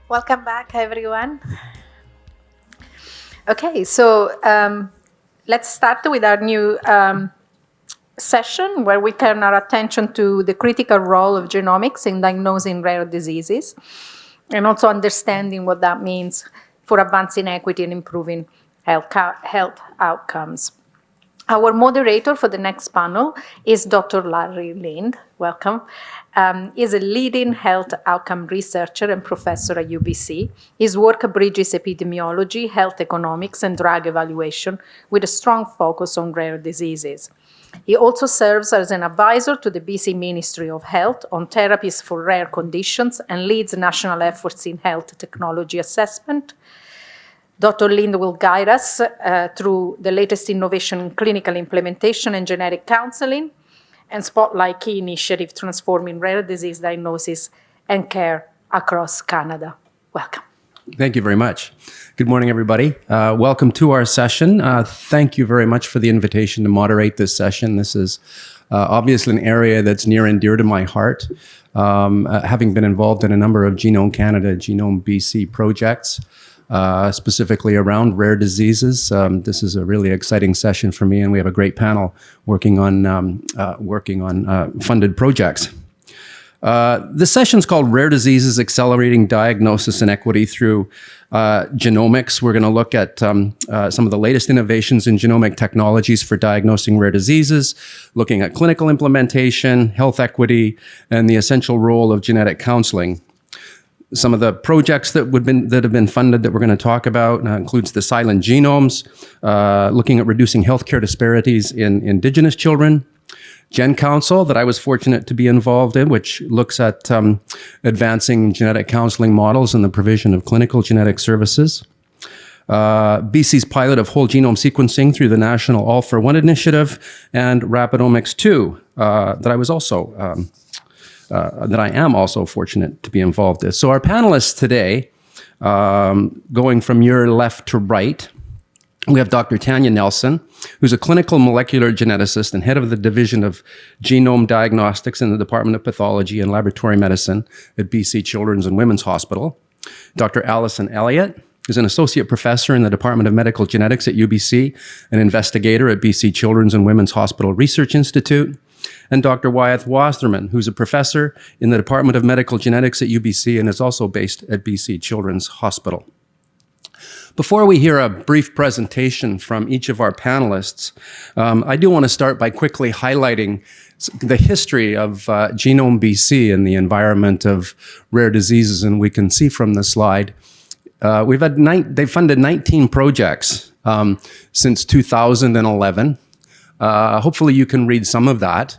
Welcome back, everyone. Okay, so let's start with our new session where we turn our attention to the critical role of genomics in diagnosing rare diseases and also understanding what that means for advancing equity and improving health outcomes. Our moderator for the next panel is Dr. Larry Lind. Welcome. He's a leading health outcome researcher and professor at UBC. His work bridges epidemiology, health economics, and drug evaluation with a strong focus on rare diseases. He also serves as an advisor to the BC Ministry of Health on therapies for rare conditions and leads national efforts in health technology assessment. Dr. Lind will guide us through the latest innovation in clinical implementation and genetic counseling and spotlight key initiatives transforming rare disease diagnosis and care across Canada. Welcome. Thank you very much. Good morning, everybody. Welcome to our session. Thank you very much for the invitation to moderate this session. This is obviously an area that's near and dear to my heart. Having been involved in a number of Genome Canada, Genome BC projects, specifically around rare diseases. This is a really exciting session for me, and we have a great panel working on funded projects. This session is called Rare Diseases, Accelerating Diagnosis and Equity Through Genomics. We're going to look at some of the latest innovations in genomic technologies for diagnosing rare diseases, looking at clinical implementation, health equity, and the essential role of genetic counseling. Some of the projects that have been funded that we're going to talk about includes the Silent Genomes, looking at reducing healthcare disparities in Indigenous children. GenCOUNSEL, that I was fortunate to be involved in, which looks at advancing genetic counseling models and the provision of clinical genetic services. BC's pilot of whole genome sequencing through the National All for One initiative, and Rapidomics 2, that I am also fortunate to be involved in. So our panelists today, going from your left to right, we have Dr. Tanya Nelson, who's a clinical molecular geneticist and head of the Division of Genome Diagnostics in the Department of Pathology and Laboratory Medicine at BC Children's and Women's Hospital. Dr. Alison Elliott is an associate professor in the Department of Medical Genetics at UBC, an investigator at BC Children's and Women's Hospital Research Institute, and Dr. Wyeth Wasserman, who's a professor in the Department of Medical Genetics at UBC and is also based at BC Children's Hospital. Before we hear a brief presentation from each of our panelists, I do want to start by quickly highlighting the history of Genome BC and the environment of rare diseases. And we can see from the slide, they've funded 19 projects since 2011. Hopefully you can read some of that.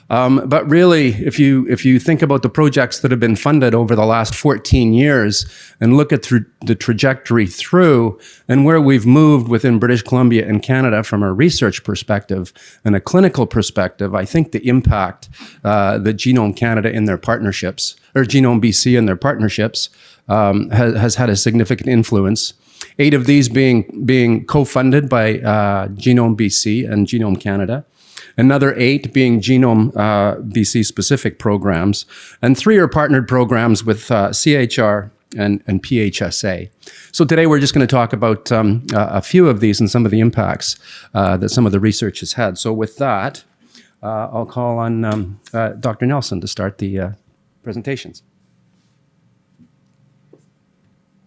But really, if you think about the projects that have been funded over the last 14 years and look at the trajectory through and where we've moved within British Columbia and Canada from a research perspective and a clinical perspective, I think the impact that Genome Canada in their partnerships, or Genome BC in their partnerships, has had a significant influence. 8 of these being co-funded by Genome BC and Genome Canada. Another 8 being Genome BC specific programs, and 3 are partnered programs with CHR and PHSA. So today we're just going to talk about a few of these and some of the impacts that some of the research has had. So with that, I'll call on Dr. Nelson to start the presentations.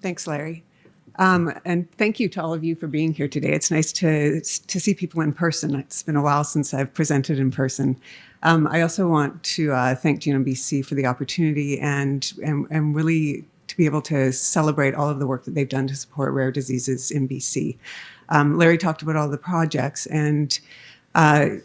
Thanks, Larry. And thank you to all of you for being here today. It's nice to see people in person. It's been a while since I've presented in person. I also want to thank Genome BC for the opportunity and really to be able to celebrate all of the work that they've done to support rare diseases in BC. Larry talked about all the projects, and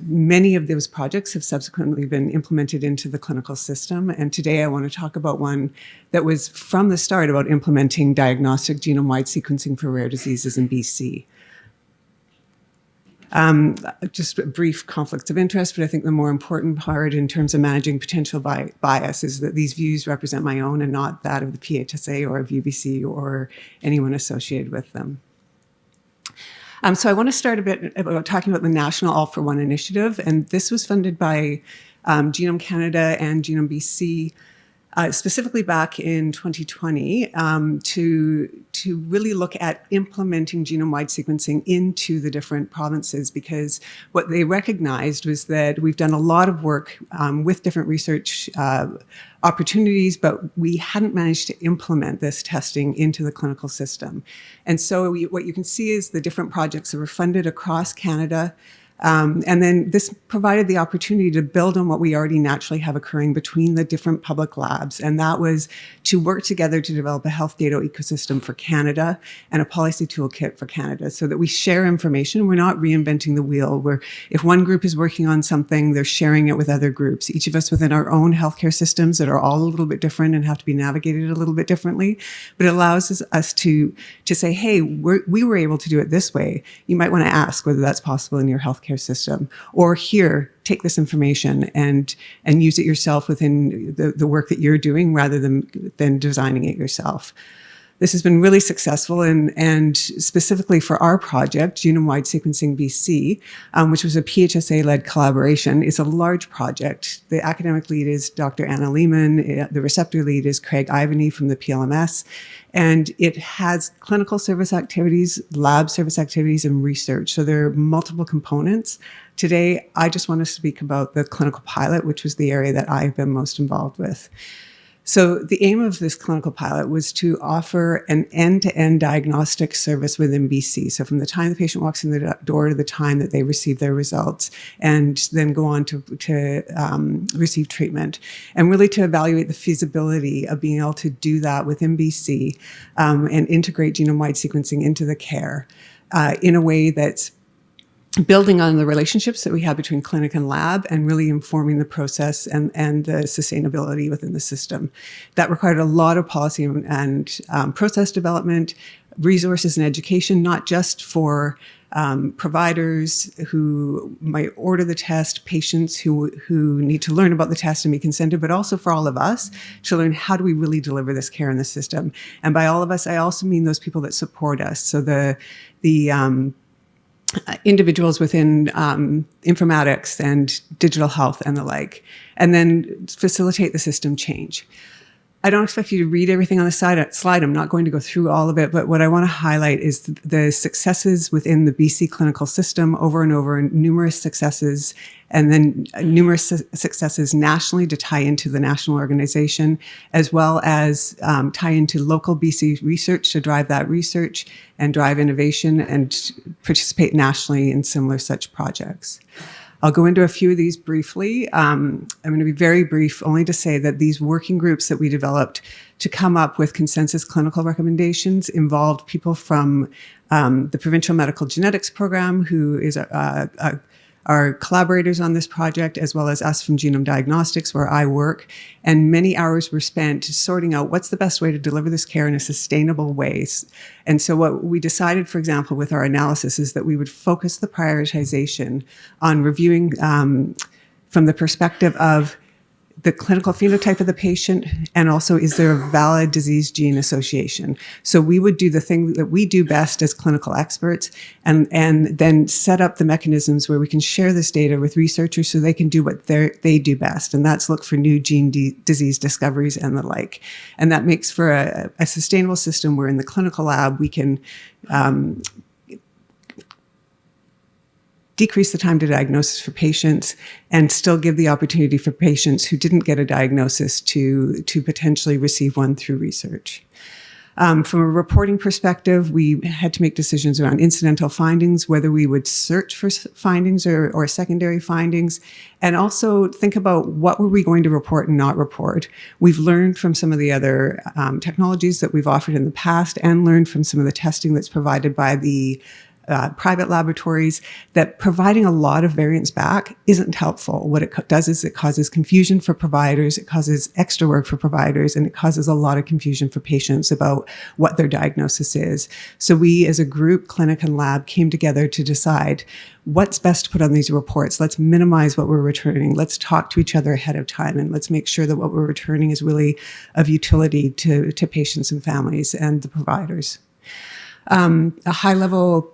many of those projects have subsequently been implemented into the clinical system. And today I want to talk about one that was from the start about implementing diagnostic genome-wide sequencing for rare diseases in BC. Just brief conflicts of interest, but I think the more important part in terms of managing potential bias is that these views represent my own and not that of the PHSA or of UBC or anyone associated with them. So I want to start a bit about talking about the National All for One initiative, and this was funded by Genome Canada and Genome BC specifically back in 2020, to really look at implementing genome-wide sequencing into the different provinces, because what they recognized was that we've done a lot of work with different research opportunities, but we hadn't managed to implement this testing into the clinical system. And so what you can see is the different projects that were funded across Canada. And then this provided the opportunity to build on what we already naturally have occurring between the different public labs. And that was to work together to develop a health data ecosystem for Canada and a policy toolkit for Canada, so that we share information. We're not reinventing the wheel. If one group is working on something, they're sharing it with other groups, each of us within our own healthcare systems that are all a little bit different and have to be navigated a little bit differently. But it allows us to say, hey, we were able to do it this way. You might want to ask whether that's possible in your healthcare system, or here, take this information and use it yourself within the work that you're doing, rather than designing it yourself. This has been really successful, and specifically for our project, Genome-Wide Sequencing BC, which was a PHSA-led collaboration. It's a large project. The academic lead is Dr. Anna Lehman. The receptor lead is Craig Ivany from the PLMS. And it has clinical service activities, lab service activities, and research. So there are multiple components. Today, I just want to speak about the clinical pilot, which was the area that I've been most involved with. So the aim of this clinical pilot was to offer an end-to-end diagnostic service within BC. So from the time the patient walks in the door to the time that they receive their results, and then go on to receive treatment, and really to evaluate the feasibility of being able to do that within BC and integrate genome-wide sequencing into the care in a way that's building on the relationships that we have between clinic and lab, and really informing the process and the sustainability within the system. That required a lot of policy and process development, resources and education, not just for providers who might order the test, patients who need to learn about the test and be consented, but also for all of us to learn, how do we really deliver this care in the system? And by all of us, I also mean those people that support us. So the individuals within informatics and digital health and the like, and then facilitate the system change. I don't expect you to read everything on the slide. I'm not going to go through all of it, but what I want to highlight is the successes within the BC clinical system over and over, and numerous successes, and then numerous successes nationally to tie into the national organization, as well as tie into local BC research to drive that research and drive innovation and participate nationally in similar such projects. I'll go into a few of these briefly. I'm going to be very brief, only to say that these working groups that we developed to come up with consensus clinical recommendations involved people from the Provincial Medical Genetics Program, who is our collaborators on this project, as well as us from Genome Diagnostics, where I work. And many hours were spent sorting out what's the best way to deliver this care in a sustainable way. And so what we decided, for example, with our analysis, is that we would focus the prioritization on reviewing from the perspective of the clinical phenotype of the patient, and also, is there a valid disease gene association? So we would do the thing that we do best as clinical experts, and then set up the mechanisms where we can share this data with researchers so they can do what they do best, and that's look for new gene disease discoveries and the like. And that makes for a sustainable system where in the clinical lab we can decrease the time to diagnosis for patients, and still give the opportunity for patients who didn't get a diagnosis to potentially receive one through research. From a reporting perspective, we had to make decisions around incidental findings, whether we would search for findings or secondary findings, and also think about what were we going to report and not report. We've learned from some of the other technologies that we've offered in the past, and learned from some of the testing that's provided by the private laboratories, that providing a lot of variance back isn't helpful. What it does is it causes confusion for providers, it causes extra work for providers, and it causes a lot of confusion for patients about what their diagnosis is. So we, as a group, clinic and lab, came together to decide what's best to put on these reports. Let's minimize what we're returning. Let's talk to each other ahead of time, and let's make sure that what we're returning is really of utility to patients and families and the providers. A high-level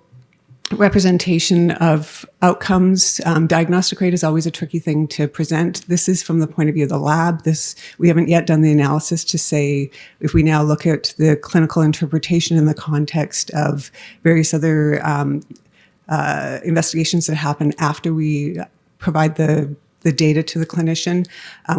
representation of outcomes. Diagnostic rate is always a tricky thing to present. This is from the point of view of the lab. We haven't yet done the analysis to say if we now look at the clinical interpretation in the context of various other investigations that happen after we provide the data to the clinician.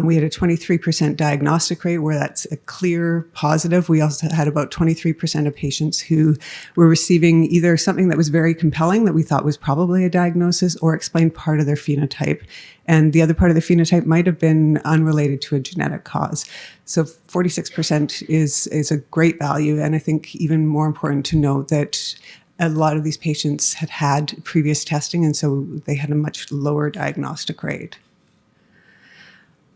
We had a 23% diagnostic rate where that's a clear positive. We also had about 23% of patients who were receiving either something that was very compelling that we thought was probably a diagnosis or explained part of their phenotype. And the other part of the phenotype might have been unrelated to a genetic cause. So 46% is a great value. And I think even more important to note that a lot of these patients had previous testing, and so they had a much lower diagnostic rate.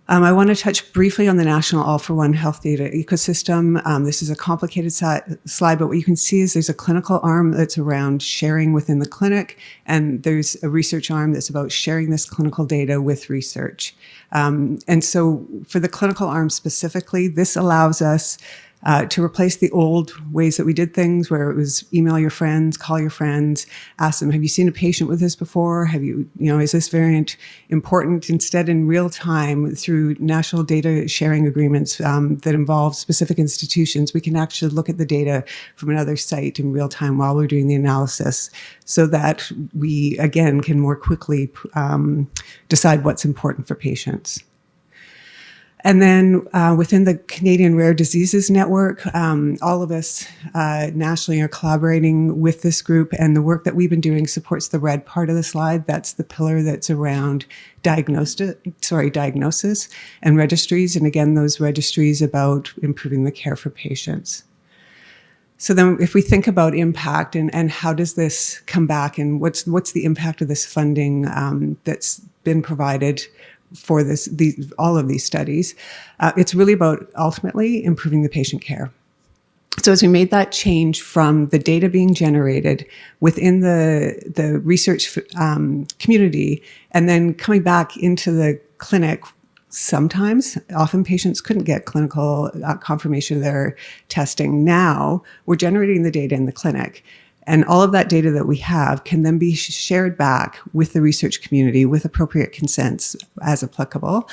I want to touch briefly on the National All-for-One Health Data Ecosystem. This is a complicated slide, but what you can see is there's a clinical arm that's around sharing within the clinic, and there's a research arm that's about sharing this clinical data with research. And so for the clinical arm specifically, this allows us to replace the old ways that we did things where it was email your friends, call your friends, ask them, have you seen a patient with this before? Is this variant important? Instead, in real time, through national data sharing agreements that involve specific institutions, we can actually look at the data from another site in real time while we're doing the analysis so that we, again, can more quickly decide what's important for patients. And then within the Canadian Rare Diseases Network, all of us nationally are collaborating with this group, and the work that we've been doing supports the red part of the slide. That's the pillar that's around diagnosis and registries, and again, those registries about improving the care for patients. So then if we think about impact and how does this come back, and what's the impact of this funding that's been provided for all of these studies, it's really about ultimately improving the patient care. So as we made that change from the data being generated within the research community and then coming back into the clinic, often patients couldn't get clinical confirmation of their testing. Now we're generating the data in the clinic. And all of that data that we have can then be shared back with the research community with appropriate consents as applicable.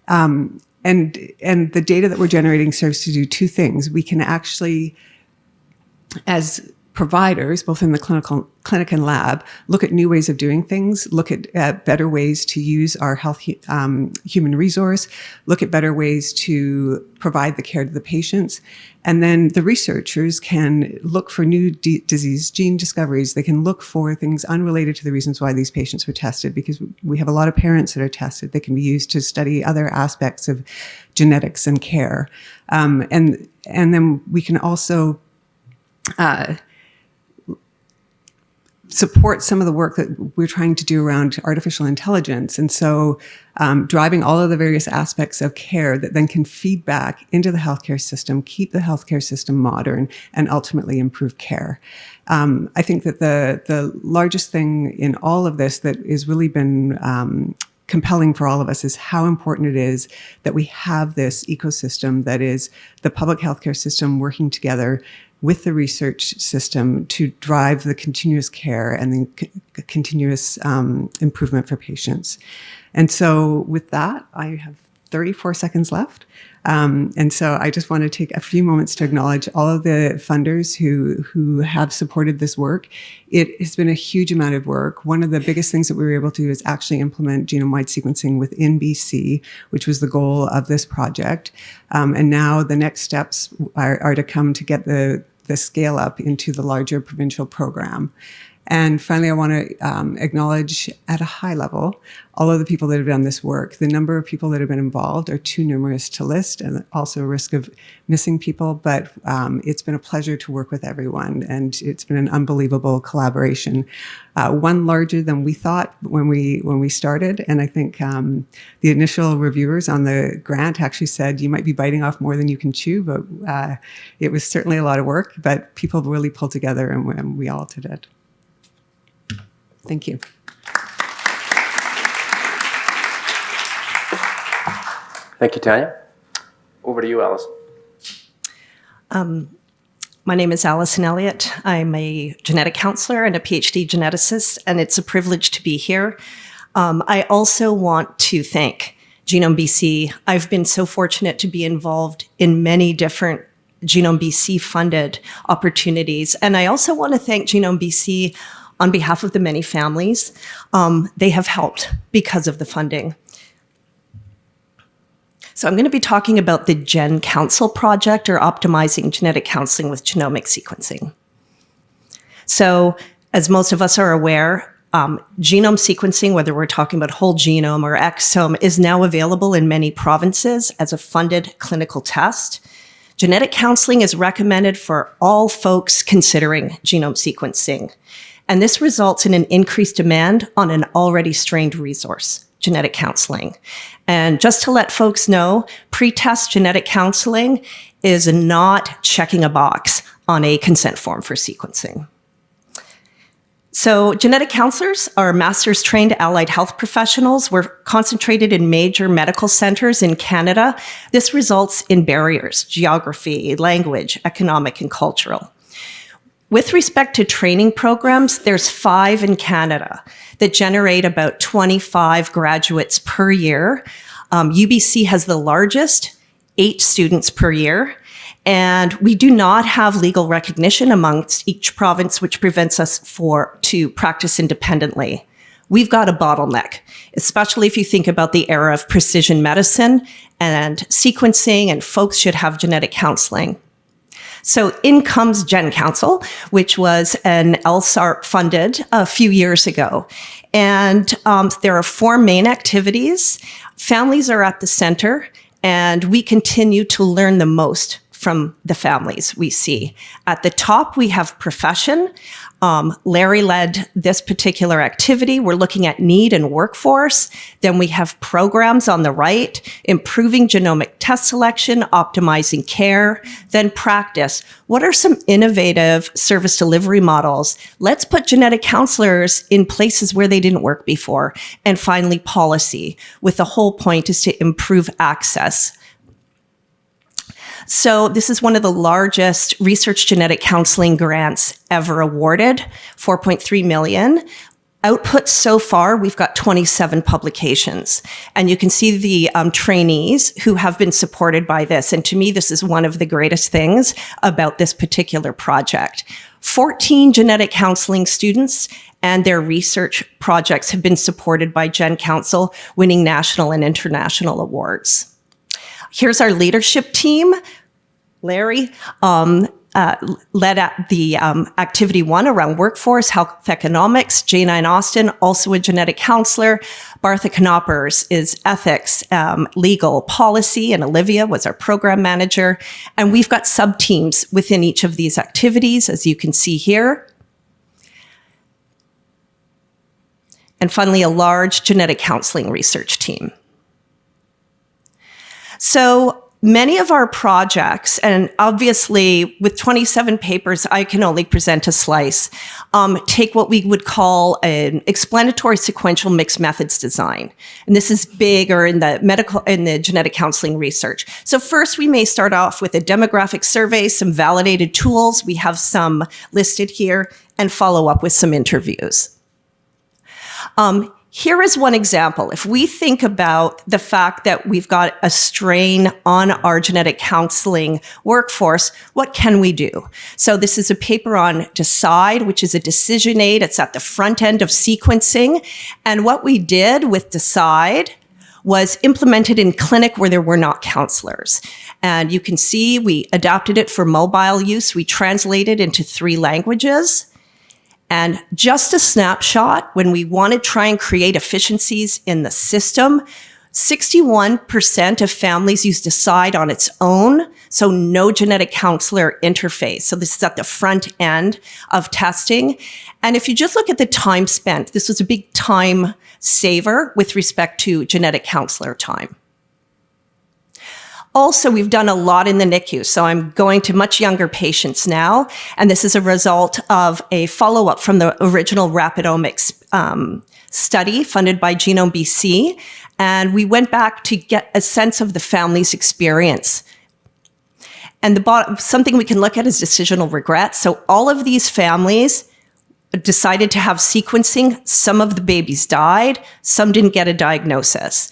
And the data that we're generating serves to do two things. We can actually, as providers, both in the clinic and lab, look at new ways of doing things, look at better ways to use our health human resource, look at better ways to provide the care to the patients. And then the researchers can look for new disease gene discoveries. They can look for things unrelated to the reasons why these patients were tested, because we have a lot of parents that are tested. They can be used to study other aspects of genetics and care. And then we can also support some of the work that we're trying to do around artificial intelligence. And so driving all of the various aspects of care that then can feed back into the healthcare system, keep the healthcare system modern, and ultimately improve care. I think that the largest thing in all of this that has really been compelling for all of us is how important it is that we have this ecosystem that is the public healthcare system working together with the research system to drive the continuous care and the continuous improvement for patients. And so with that, I have 34 seconds left. And so I just want to take a few moments to acknowledge all of the funders who have supported this work. It has been a huge amount of work. One of the biggest things that we were able to do is actually implement genome-wide sequencing within BC, which was the goal of this project. And now the next steps are to come to get the scale up into the larger provincial program. And finally, I want to acknowledge at a high level all of the people that have done this work. The number of people that have been involved are too numerous to list, and also a risk of missing people. But it's been a pleasure to work with everyone, and it's been an unbelievable collaboration. One larger than we thought when we started, and I think the initial reviewers on the grant actually said you might be biting off more than you can chew, but it was certainly a lot of work. But people really pulled together, and we all did it. Thank you. Thank you, Tanya. Over to you, Alice. My name is Allison Elliott. I'm a genetic counselor and a PhD geneticist, and it's a privilege to be here. I also want to thank Genome BC. I've been so fortunate to be involved in many different Genome BC funded opportunities. And I also want to thank Genome BC on behalf of the many families. They have helped because of the funding. So I'm going to be talking about the GenCOUNSEL project, or optimizing genetic counseling with genomic sequencing. So as most of us are aware, genome sequencing, whether we're talking about whole genome or exome, is now available in many provinces as a funded clinical test. Genetic counseling is recommended for all folks considering genome sequencing. And this results in an increased demand on an already strained resource, genetic counseling. And just to let folks know, pre-test genetic counseling is not checking a box on a consent form for sequencing. So genetic counselors are master's trained allied health professionals. We're concentrated in major medical centers in Canada. This results in barriers, geography, language, economic, and cultural. With respect to training programs, there's 5 in Canada that generate about 25 graduates per year. UBC has the largest, 8 students per year. And we do not have legal recognition amongst each province, which prevents us to practice independently. We've got a bottleneck, especially if you think about the era of precision medicine and sequencing, and folks should have genetic counseling. So in comes GenCOUNSEL, which was an LSARP funded a few years ago. And there are 4 main activities. Families are at the center, and we continue to learn the most from the families we see. At the top, we have profession. Larry led this particular activity. We're looking at need and workforce. Then we have programs on the right, improving genomic test selection, optimizing care. Then practice. What are some innovative service delivery models? Let's put genetic counselors in places where they didn't work before. And finally, policy, with the whole point is to improve access. So this is one of the largest research genetic counseling grants ever awarded, $4.3 million. Output so far, we've got 27 publications. And you can see the trainees who have been supported by this. And to me, this is one of the greatest things about this particular project. 14 genetic counseling students and their research projects have been supported by GenCOUNSEL, winning national and international awards. Here's our leadership team. Larry led at the activity 1 around workforce, health economics. Jana and Austin, also a genetic counselor. Bartha Knoppers is ethics, legal, policy, and Olivia was our program manager. And we've got sub-teams within each of these activities, as you can see here. And finally, a large genetic counseling research team. So many of our projects, and obviously with 27 papers, I can only present a slice, take what we would call an explanatory sequential mixed methods design. And this is bigger in the genetic counseling research. So first we may start off with a demographic survey, some validated tools. We have some listed here, and follow up with some interviews. Here is one example. If we think about the fact that we've got a strain on our genetic counseling workforce, what can we do? So this is a paper on DECIDE, which is a decision aid. It's at the front end of sequencing. And what we did with DECIDE was implemented in clinic where there were not counselors. And you can see we adapted it for mobile use. We translated into 3 languages. And just a snapshot, when we want to try and create efficiencies in the system, 61% of families use DECIDE on its own, so no genetic counselor interface. So this is at the front end of testing. And if you just look at the time spent, this was a big time saver with respect to genetic counselor time. Also, we've done a lot in the NICU, so I'm going to much younger patients now, and this is a result of a follow-up from the original Rapidomics study funded by Genome BC, and we went back to get a sense of the family's experience. And something we can look at is decisional regret. So all of these families decided to have sequencing. Some of the babies died. Some didn't get a diagnosis.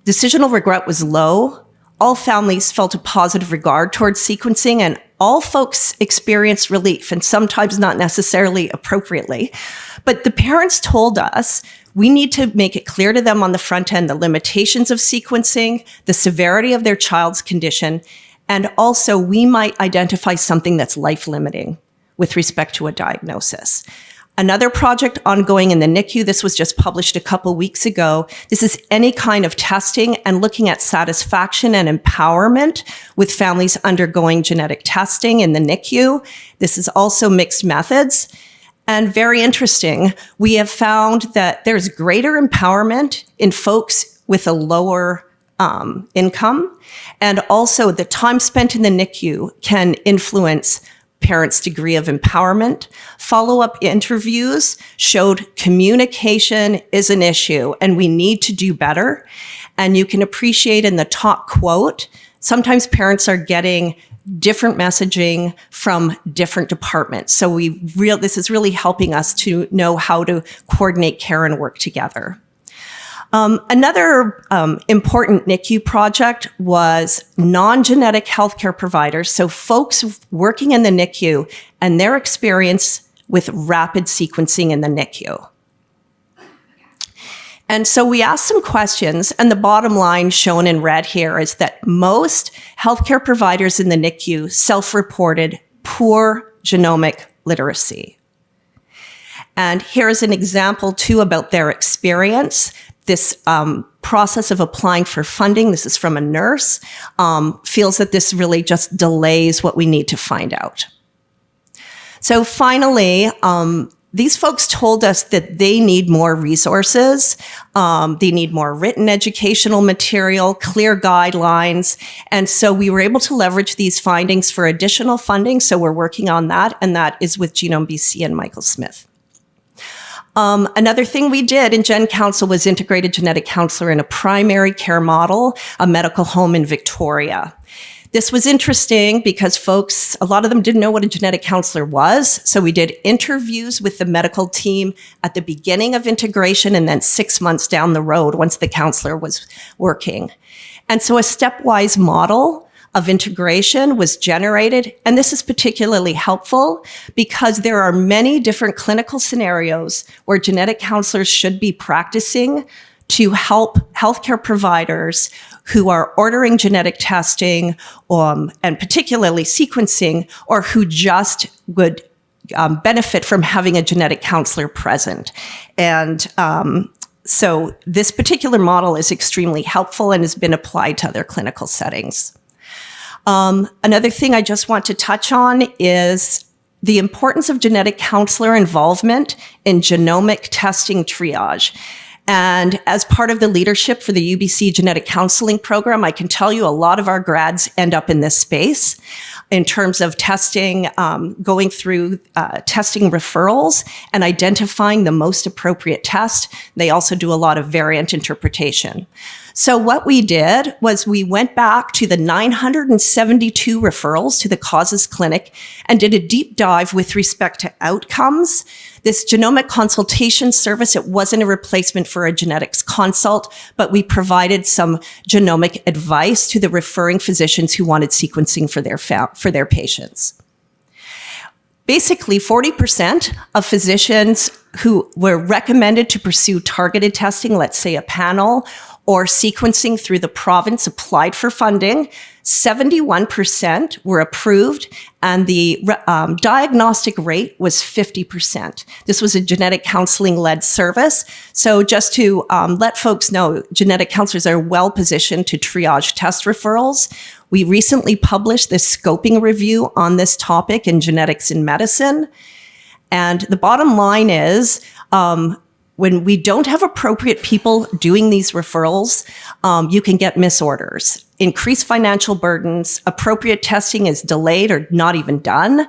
Decisional regret was low. All families felt a positive regard towards sequencing, and all folks experienced relief, and sometimes not necessarily appropriately. But the parents told us we need to make it clear to them on the front end the limitations of sequencing, the severity of their child's condition, and also we might identify something that's life-limiting with respect to a diagnosis. Another project ongoing in the NICU, this was just published a couple weeks ago. This is any kind of testing and looking at satisfaction and empowerment with families undergoing genetic testing in the NICU. This is also mixed methods. And very interesting, we have found that there's greater empowerment in folks with a lower income. And also the time spent in the NICU can influence parents' degree of empowerment. Follow-up interviews showed communication is an issue and we need to do better. And you can appreciate in the top quote, sometimes parents are getting different messaging from different departments. So this is really helping us to know how to coordinate care and work together. Another important NICU project was non-genetic healthcare providers, so folks working in the NICU and their experience with rapid sequencing in the NICU. And so we asked some questions, and the bottom line shown in red here is that most healthcare providers in the NICU self-reported poor genomic literacy. And here's an example too about their experience. This process of applying for funding, this is from a nurse, feels that this really just delays what we need to find out. So finally, these folks told us that they need more resources, they need more written educational material, clear guidelines, and so we were able to leverage these findings for additional funding, so we're working on that, and that is with Genome BC and Michael Smith. Another thing we did in GenCOUNSEL was integrated genetic counselor in a primary care model, a medical home in Victoria. This was interesting because folks, a lot of them didn't know what a genetic counselor was. So we did interviews with the medical team at the beginning of integration and then 6 months down the road once the counselor was working. And so a stepwise model of integration was generated. And this is particularly helpful because there are many different clinical scenarios where genetic counselors should be practicing to help healthcare providers who are ordering genetic testing and particularly sequencing, or who just would benefit from having a genetic counselor present. And so this particular model is extremely helpful and has been applied to other clinical settings. Another thing I just want to touch on is the importance of genetic counselor involvement in genomic testing triage. And as part of the leadership for the UBC Genetic Counseling Program, I can tell you a lot of our grads end up in this space in terms of testing, going through testing referrals and identifying the most appropriate test. They also do a lot of variant interpretation. So what we did was we went back to the 972 referrals to the Causes Clinic and did a deep dive with respect to outcomes. This genomic consultation service, it wasn't a replacement for a genetics consult, but we provided some genomic advice to the referring physicians who wanted sequencing for their patients. Basically, 40% of physicians who were recommended to pursue targeted testing, let's say a panel, or sequencing through the province applied for funding, 71% were approved, and the diagnostic rate was 50%. This was a genetic counseling-led service. So just to let folks know, genetic counselors are well positioned to triage test referrals. We recently published this scoping review on this topic in Genetics in Medicine. And the bottom line is, when we don't have appropriate people doing these referrals, you can get misorders. increased financial burdens, appropriate testing is delayed or not even done,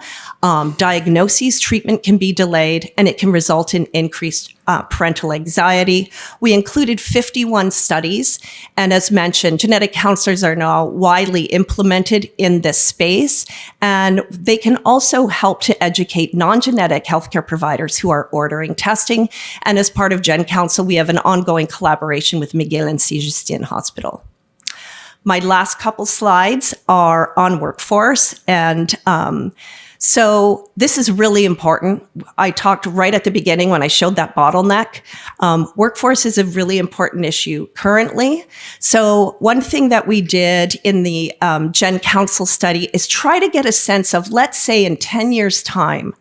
diagnoses, treatment can be delayed, and it can result in increased parental anxiety. We included 51 studies, and as mentioned, genetic counselors are now widely implemented in this space, and they can also help to educate non-genetic healthcare providers who are ordering testing. And as part of GenCOUNSEL, we have an ongoing collaboration with Miguel and Saint-Justine Hospital. My last couple slides are on workforce, and so this is really important. I talked right at the beginning when I showed that bottleneck. Workforce is a really important issue currently. So one thing that we did in the GenCOUNSEL study is try to get a sense of, let's say in 10 years' time,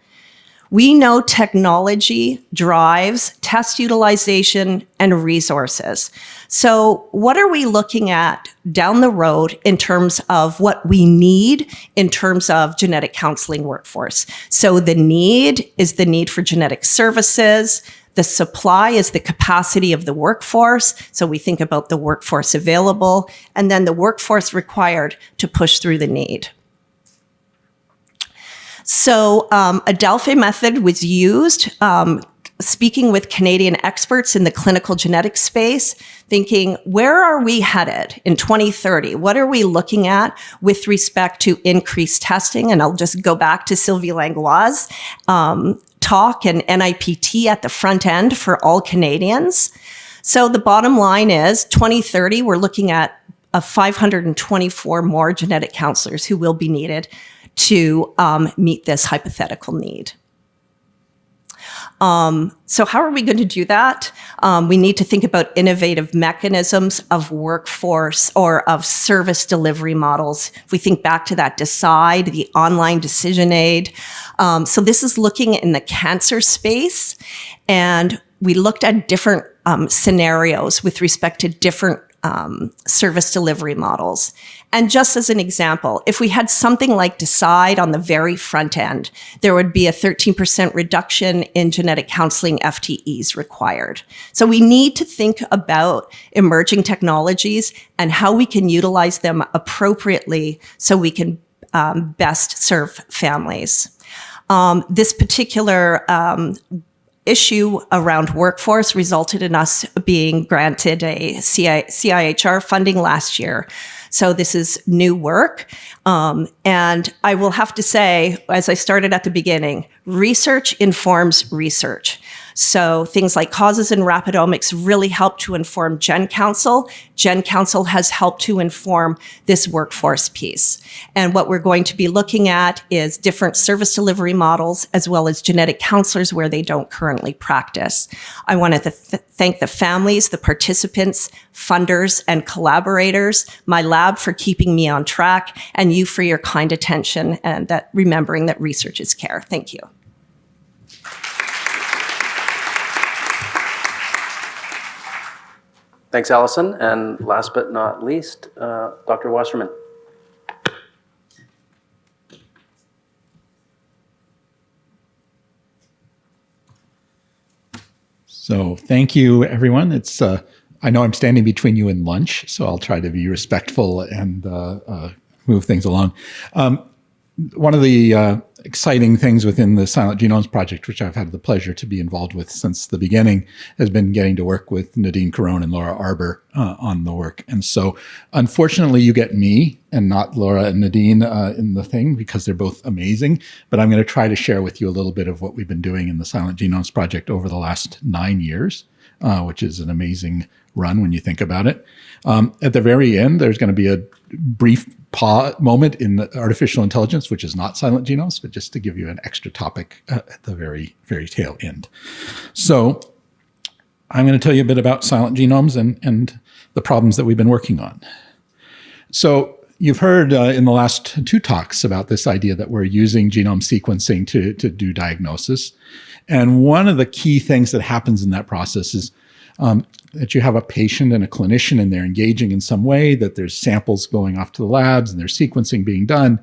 we know technology drives test utilization and resources. So what are we looking at down the road in terms of what we need in terms of genetic counseling workforce? So the need is the need for genetic services. The supply is the capacity of the workforce. So we think about the workforce available, and then the workforce required to push through the need. So a Delphi method was used, speaking with Canadian experts in the clinical genetics space, thinking, where are we headed in 2030? What are we looking at with respect to increased testing? And I'll just go back to Sylvie Langlois' talk and NIPT at the front end for all Canadians. So the bottom line is 2030, we're looking at 524 more genetic counselors who will be needed to meet this hypothetical need. So how are we going to do that? We need to think about innovative mechanisms of workforce or of service delivery models. If we think back to that DECIDE, the online decision aid. So this is looking in the cancer space, and we looked at different scenarios with respect to different service delivery models. And just as an example, if we had something like DECIDE on the very front end, there would be a 13% reduction in genetic counseling FTEs required. So we need to think about emerging technologies and how we can utilize them appropriately so we can best serve families. This particular issue around workforce resulted in us being granted a CIHR funding last year. So this is new work. And I will have to say, as I started at the beginning, research informs research. So things like causes and Rapidomics really help to inform GenCOUNSEL. GenCOUNSEL has helped to inform this workforce piece. And what we're going to be looking at is different service delivery models, as well as genetic counselors where they don't currently practice. I want to thank the families, the participants, funders, and collaborators, my lab for keeping me on track, and you for your kind attention and that remembering that research is care. Thank you. Thanks, Allison. And last but not least, Dr. Wasserman. So thank you, everyone. It's I know I'm standing between you and lunch, so I'll try to be respectful and move things along. One of the exciting things within the Silent Genomes project, which I've had the pleasure to be involved with since the beginning, has been getting to work with Nadine Caron and Laura Arbour on the work. And so unfortunately, you get me and not Laura and Nadine in the thing because they're both amazing. But I'm going to try to share with you a little bit of what we've been doing in the Silent Genomes project over the last 9 years, which is an amazing run when you think about it. At the very end, there's going to be a brief moment in artificial intelligence, which is not Silent Genomes, but just to give you an extra topic at the very, very tail end. So I'm going to tell you a bit about Silent Genomes and the problems that we've been working on. So you've heard in the last 2 talks about this idea that we're using genome sequencing to do diagnosis. And one of the key things that happens in that process is that you have a patient and a clinician and they're engaging in some way, that there's samples going off to the labs and there's sequencing being done.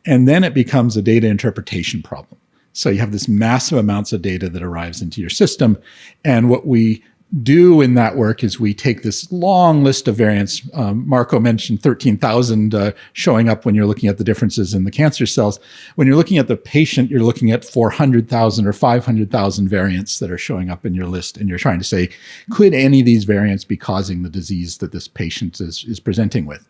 And then it becomes a data interpretation problem. So you have this massive amounts of data that arrives into your system. And what we do in that work is we take this long list of variants. Marco mentioned 13,000 showing up when you're looking at the differences in the cancer cells. When you're looking at the patient, you're looking at 400,000 or 500,000 variants that are showing up in your list. And you're trying to say, could any of these variants be causing the disease that this patient is presenting with?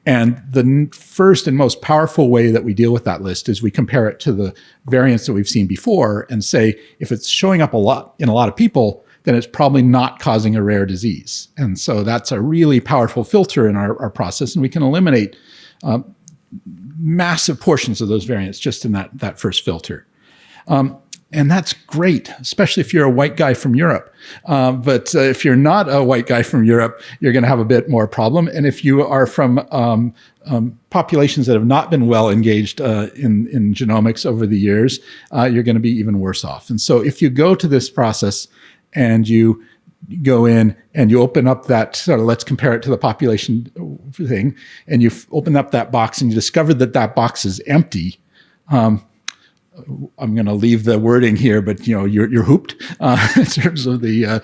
And the first and most powerful way that we deal with that list is we compare it to the variants that we've seen before and say, if it's showing up a lot in a lot of people, then it's probably not causing a rare disease. And so that's a really powerful filter in our process, and we can eliminate massive portions of those variants just in that first filter. And that's great, especially if you're a white guy from Europe. But if you're not a white guy from Europe, you're going to have a bit more problem. And if you are from populations that have not been well engaged in genomics over the years, you're going to be even worse off. And so if you go to this process and you go in and you open up that sort of, let's compare it to the population thing, and you open up that box and you discover that that box is empty, I'm going to leave the wording here, but you're hooped in terms of the.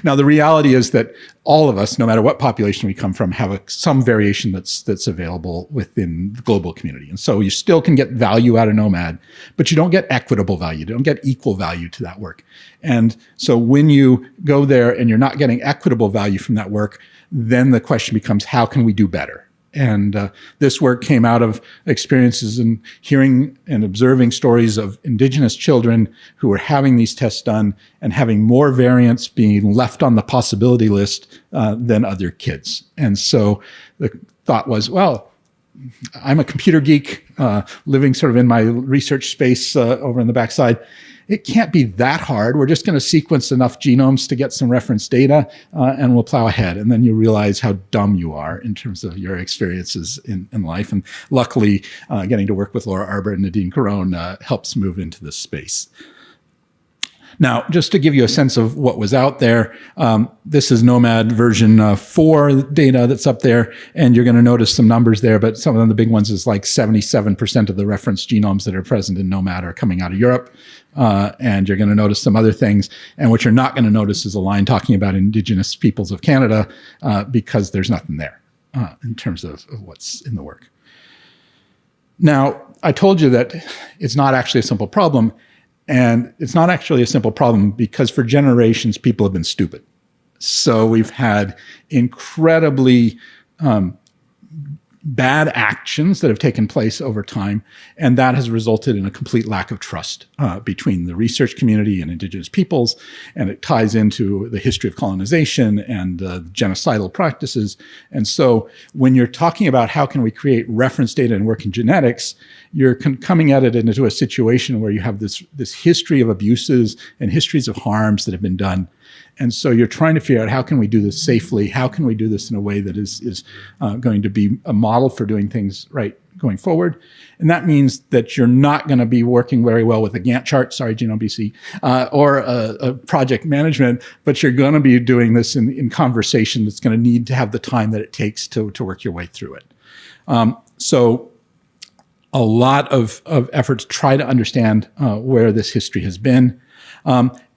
Now the reality is that all of us, no matter what population we come from, have some variation that's available within the global community, and so you still can get value out of Nomad, but you don't get equitable value. You don't get equal value to that work, and so when you go there and you're not getting equitable value from that work, then the question becomes, how can we do better? And this work came out of experiences in hearing and observing stories of Indigenous children who were having these tests done and having more variants being left on the possibility list than other kids. And so the thought was, well, I'm a computer geek living sort of in my research space over on the backside. It can't be that hard. We're just going to sequence enough genomes to get some reference data, and we'll plow ahead. And then you realize how dumb you are in terms of your experiences in life. And luckily, getting to work with Laura Arbour and Nadine Caron helps move into this space. Now, just to give you a sense of what was out there, this is Nomad version 4 data that's up there, and you're going to notice some numbers there, but some of the big ones is like 77% of the reference genomes that are present in Nomad are coming out of Europe, and you're going to notice some other things, and what you're not going to notice is a line talking about Indigenous peoples of Canada, because there's nothing there in terms of what's in the work. Now, I told you that it's not actually a simple problem. And it's not actually a simple problem because for generations, people have been stupid. So we've had incredibly bad actions that have taken place over time, and that has resulted in a complete lack of trust between the research community and Indigenous peoples, and it ties into the history of colonization and genocidal practices. And so when you're talking about how can we create reference data and work in genetics, you're coming at it into a situation where you have this history of abuses and histories of harms that have been done. And so you're trying to figure out how can we do this safely? How can we do this in a way that is going to be a model for doing things right going forward? And that means that you're not going to be working very well with a Gantt chart, sorry, Genome BC, or a project management, but you're going to be doing this in conversation that's going to need to have the time that it takes to work your way through it. So a lot of effort to try to understand where this history has been.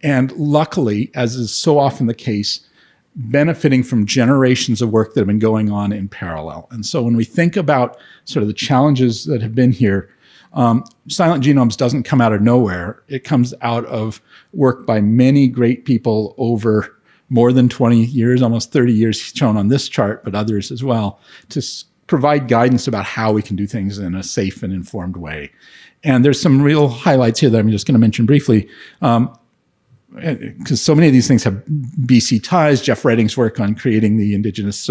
And luckily, as is so often the case, benefiting from generations of work that have been going on in parallel. And so when we think about sort of the challenges that have been here, Silent Genomes doesn't come out of nowhere. It comes out of work by many great people over more than 20 years, almost 30 years shown on this chart, but others as well, to provide guidance about how we can do things in a safe and informed way. And there's some real highlights here that I'm just going to mention briefly. Because so many of these things have BC ties. Jeff Redding's work on creating the Indigenous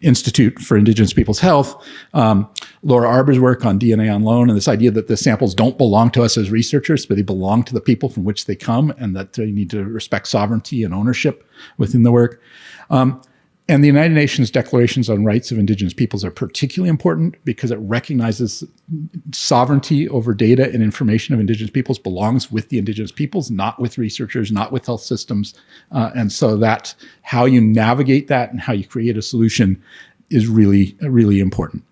Institute for Indigenous Peoples' Health, Laura Arbour's work on DNA on Loan, and this idea that the samples don't belong to us as researchers, but they belong to the people from which they come, and that you need to respect sovereignty and ownership within the work. And the United Nations Declarations on Rights of Indigenous Peoples are particularly important because it recognizes sovereignty over data and information of Indigenous peoples belongs with the Indigenous peoples, not with researchers, not with health systems. And so that how you navigate that and how you create a solution is really, really important.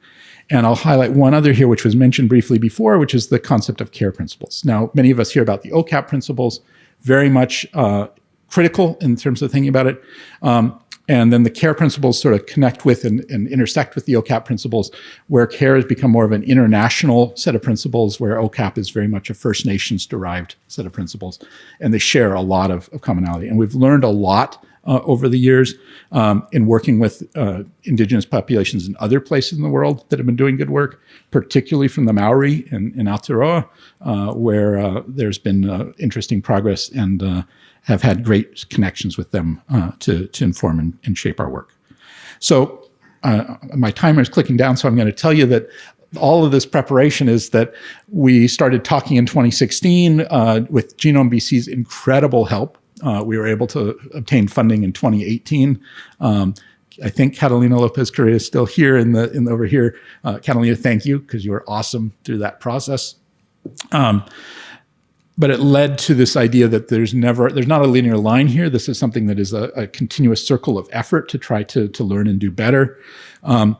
And I'll highlight one other here, which was mentioned briefly before, which is the concept of care principles. Now, many of us hear about the OCAP principles, very much critical in terms of thinking about it. And then the care principles sort of connect with and intersect with the OCAP principles, where care has become more of an international set of principles, where OCAP is very much a First Nations derived set of principles. And they share a lot of commonality. And we've learned a lot over the years in working with Indigenous populations in other places in the world that have been doing good work, particularly from the Maori in Aotearoa, where there's been interesting progress and have had great connections with them to inform and shape our work. So my timer is clicking down, so I'm going to tell you that all of this preparation is that we started talking in 2016 with Genome BC's incredible help. We were able to obtain funding in 2018. I think Catalina Lopez Correa is still here over here. Catalina, thank you, because you were awesome through that process. But it led to this idea that there's not a linear line here. This is something that is a continuous circle of effort to try to learn and do better. And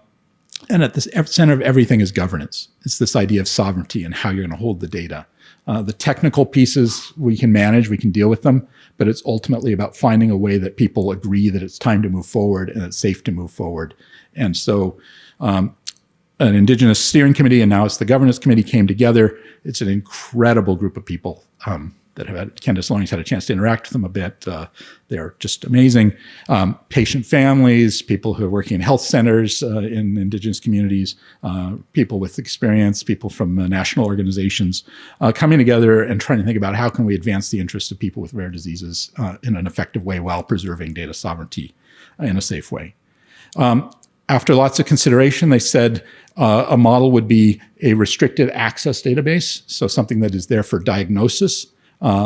at the center of everything is governance. It's this idea of sovereignty and how you're going to hold the data. The technical pieces we can manage, we can deal with them, but it's ultimately about finding a way that people agree that it's time to move forward and it's safe to move forward. And so an Indigenous steering committee, and now it's the governance committee, came together. It's an incredible group of people that have had, Candace Loney's had a chance to interact with them a bit. They're just amazing. Patient families, people who are working in health centers in Indigenous communities, people with experience, people from national organizations, coming together and trying to think about how can we advance the interests of people with rare diseases in an effective way while preserving data sovereignty in a safe way. After lots of consideration, they said a model would be a restricted access database, so something that is there for diagnosis.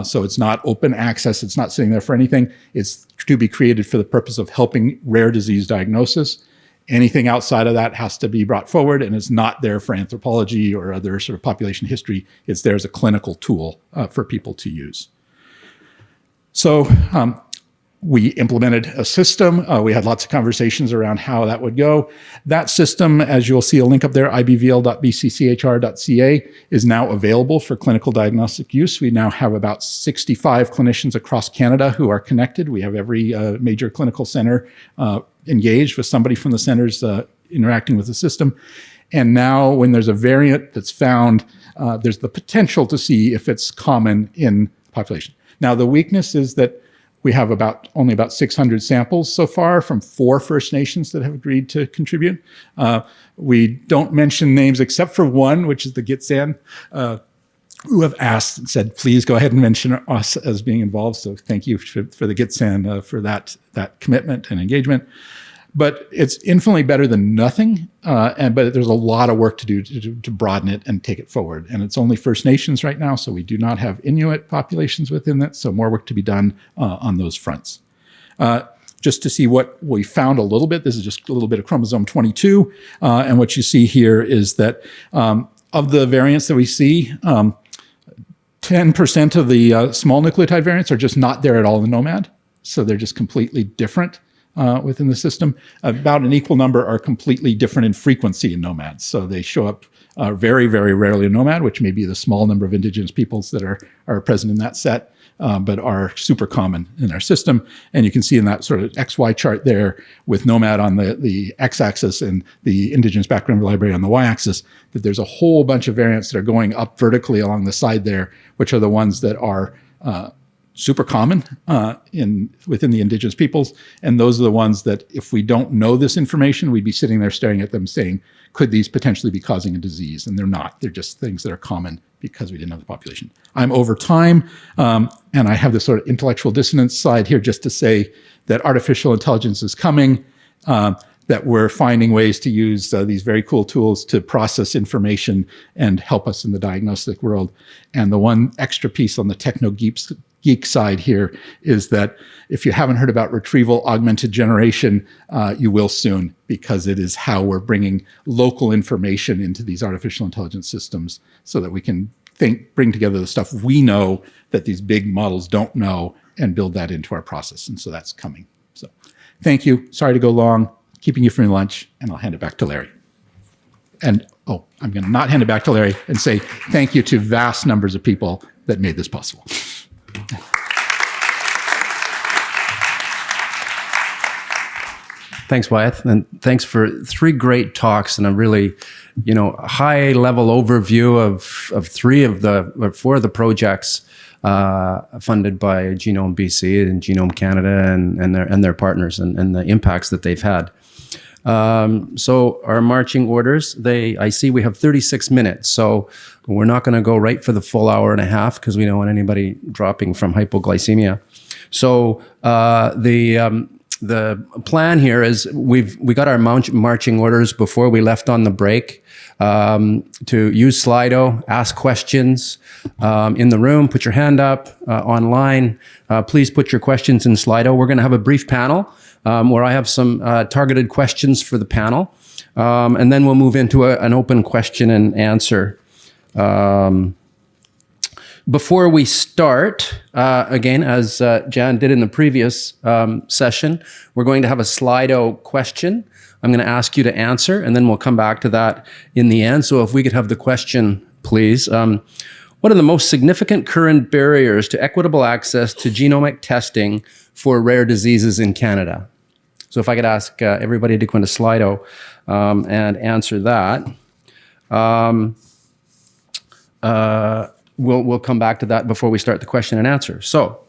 So it's not open access, it's not sitting there for anything. It's to be created for the purpose of helping rare disease diagnosis. Anything outside of that has to be brought forward, and it's not there for anthropology or other sort of population history. It's there as a clinical tool for people to use. So we implemented a system. We had lots of conversations around how that would go. That system, as you'll see a link up there, ibvl.bcchr.ca, is now available for clinical diagnostic use. We now have about 65 clinicians across Canada who are connected. We have every major clinical center engaged with somebody from the centers interacting with the system. And now when there's a variant that's found, there's the potential to see if it's common in the population. Now, the weakness is that we have only about 600 samples so far from 4 First Nations that have agreed to contribute. We don't mention names except for one, which is the Gitxsan, who have asked and said, please go ahead and mention us as being involved. So thank you for the Gitxsan for that commitment and engagement. But it's infinitely better than nothing, but there's a lot of work to do to broaden it and take it forward. And it's only First Nations right now, so we do not have Inuit populations within that, so more work to be done on those fronts. Just to see what we found a little bit, this is just a little bit of chromosome 22, and what you see here is that of the variants that we see, 10% of the small nucleotide variants are just not there at all in the nomad, so they're just completely different. Within the system, about an equal number are completely different in frequency in nomads. So they show up very, very rarely in nomad, which may be the small number of Indigenous peoples that are present in that set, but are super common in our system. And you can see in that sort of XY chart there with nomad on the x-axis and the Indigenous background library on the y-axis, that there's a whole bunch of variants that are going up vertically along the side there, which are the ones that are super common within the Indigenous peoples. And those are the ones that if we don't know this information, we'd be sitting there staring at them saying, could these potentially be causing a disease? And they're not. They're just things that are common because we didn't know the population. I'm over time, and I have this sort of intellectual dissonance slide here just to say that artificial intelligence is coming, that we're finding ways to use these very cool tools to process information and help us in the diagnostic world. And the one extra piece on the techno-geek side here is that if you haven't heard about retrieval augmented generation, you will soon, because it is how we're bringing local information into these artificial intelligence systems so that we can bring together the stuff we know that these big models don't know and build that into our process. And so that's coming. So thank you. Sorry to go long, keeping you from your lunch, and I'll hand it back to Larry. And I'm going to not hand it back to Larry and say thank you to vast numbers of people that made this possible. Thanks, Wyeth, and thanks for 3 great talks and a really, high-level overview of 4 of the projects funded by Genome BC and Genome Canada and their partners and the impacts that they've had. So our marching orders, I see we have 36 minutes, so we're not going to go right for the full hour and a half because we don't want anybody dropping from hypoglycemia. So the plan here is we got our marching orders before we left on the break to use Slido, ask questions in the room, put your hand up online. Please put your questions in Slido. We're going to have a brief panel where I have some targeted questions for the panel. And then we'll move into an open question and answer. Before we start, again, as Jan did in the previous session, we're going to have a Slido question. I'm going to ask you to answer, and then we'll come back to that in the end. So if we could have the question, please. What are the most significant current barriers to equitable access to genomic testing for rare diseases in Canada? So if I could ask everybody to go into Slido and answer that. We'll come back to that before we start the question and answer. So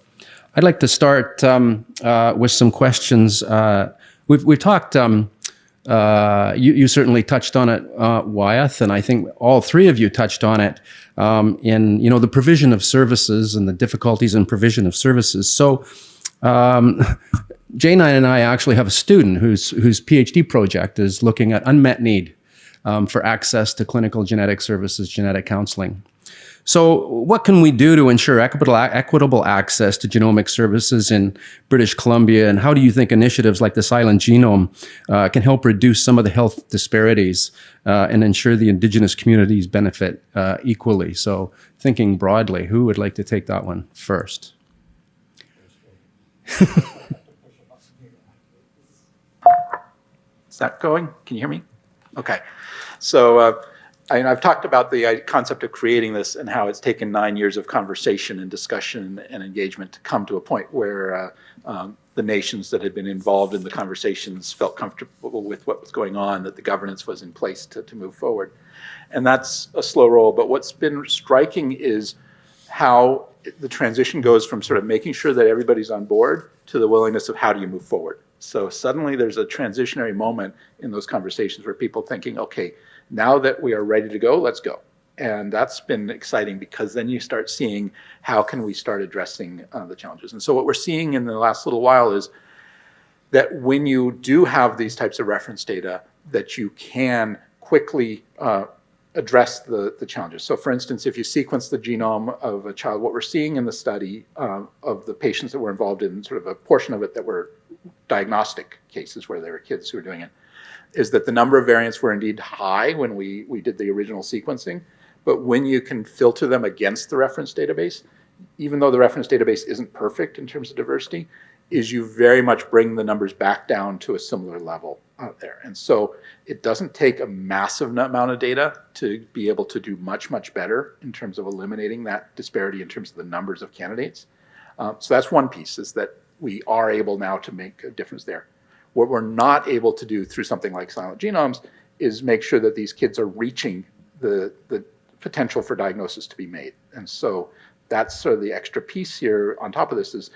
I'd like to start with some questions. We've talked, you certainly touched on it, Wyeth, and I think all 3 of you touched on it in the provision of services and the difficulties in provision of services. So Jane and I actually have a student whose PhD project is looking at unmet need for access to clinical genetic services, genetic counseling. So what can we do to ensure equitable access to genomic services in British Columbia? And how do you think initiatives like the Silent Genome can help reduce some of the health disparities and ensure the Indigenous communities benefit equally? So thinking broadly, who would like to take that one first? Is that going? Can you hear me? Okay. So I've talked about the concept of creating this and how it's taken 9 years of conversation and discussion and engagement to come to a point where the nations that had been involved in the conversations felt comfortable with what was going on, that the governance was in place to move forward. And that's a slow roll. But what's been striking is how the transition goes from sort of making sure that everybody's on board to the willingness of how do you move forward. So suddenly there's a transitionary moment in those conversations where people thinking, okay, now that we are ready to go, let's go. And that's been exciting because then you start seeing how can we start addressing the challenges. And so what we're seeing in the last little while is that when you do have these types of reference data, that you can quickly address the challenges. So for instance, if you sequence the genome of a child, what we're seeing in the study of the patients that were involved in sort of a portion of it that were diagnostic cases where there were kids who were doing it, is that the number of variants were indeed high when we did the original sequencing, but when you can filter them against the reference database, even though the reference database isn't perfect in terms of diversity, is you very much bring the numbers back down to a similar level out there. And so it doesn't take a massive amount of data to be able to do much, much better in terms of eliminating that disparity in terms of the numbers of candidates. So that's one piece, is that we are able now to make a difference there. What we're not able to do through something like Silent Genomes is make sure that these kids are reaching the potential for diagnosis to be made. And so that's sort of the extra piece here on top of this is,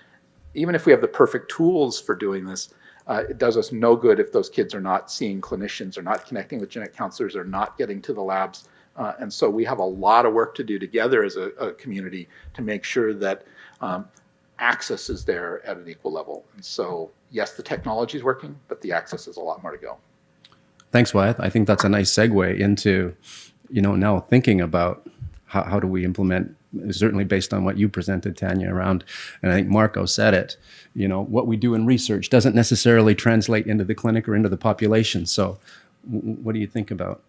even if we have the perfect tools for doing this, it does us no good if those kids are not seeing clinicians or not connecting with genetic counselors or not getting to the labs. And so we have a lot of work to do together as a community to make sure that access is there at an equal level. And so, yes, the technology is working, but the access is a lot more to go. Thanks, Wyeth. I think that's a nice segue into, now thinking about how do we implement, certainly based on what you presented, Tanya, around, and I think Marco said it, what we do in research doesn't necessarily translate into the clinic or into the population. So what do you think about?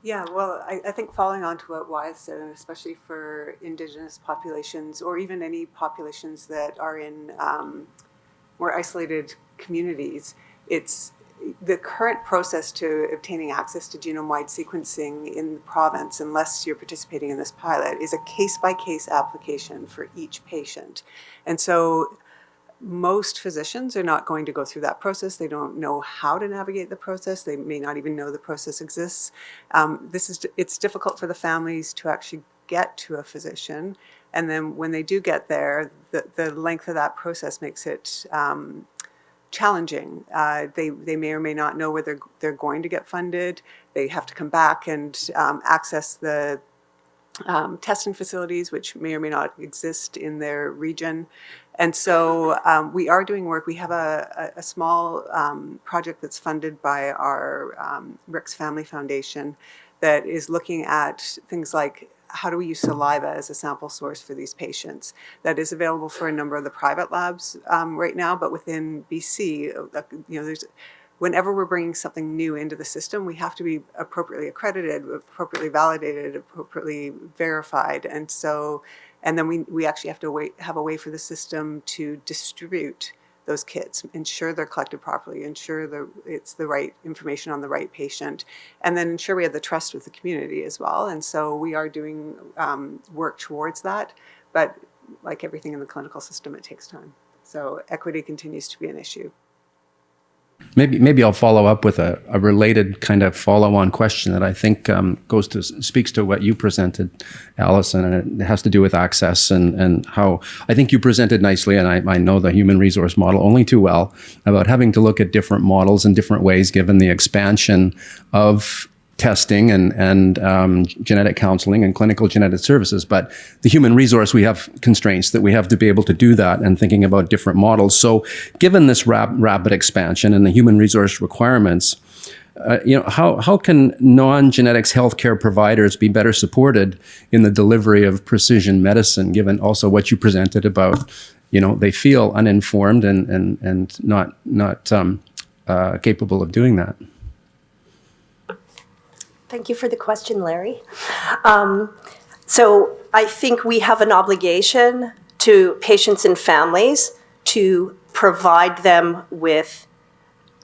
Yeah, well, I think following on to what Wyeth said, and especially for Indigenous populations or even any populations that are in more isolated communities, it's the current process to obtaining access to genome-wide sequencing in the province, unless you're participating in this pilot, is a case-by-case application for each patient. And so most physicians are not going to go through that process. They don't know how to navigate the process. They may not even know the process exists. It's difficult for the families to actually get to a physician. And then when they do get there, the length of that process makes it challenging. They may or may not know whether they're going to get funded. They have to come back and access the testing facilities, which may or may not exist in their region. And so we are doing work. We have a small project that's funded by our Rick's Family Foundation that is looking at things like how do we use saliva as a sample source for these patients. That is available for a number of the private labs right now, but within BC, whenever we're bringing something new into the system, we have to be appropriately accredited, appropriately validated, appropriately verified. And then we actually have to have a way for the system to distribute those kits, ensure they're collected properly, ensure it's the right information on the right patient, and then ensure we have the trust with the community as well. And so we are doing work towards that, but like everything in the clinical system, it takes time. So equity continues to be an issue. Maybe I'll follow up with a related kind of follow-on question that I think speaks to what you presented, Allison, and it has to do with access and how I think you presented nicely, and I know the human resource model only too well, about having to look at different models in different ways given the expansion of testing and genetic counseling and clinical genetic services. But the human resource, we have constraints that we have to be able to do that and thinking about different models. So given this rapid expansion and the human resource requirements, how can non-genetics healthcare providers be better supported in the delivery of precision medicine, given also what you presented about, they feel uninformed and not capable of doing that? Thank you for the question, Larry. So I think we have an obligation to patients and families to provide them with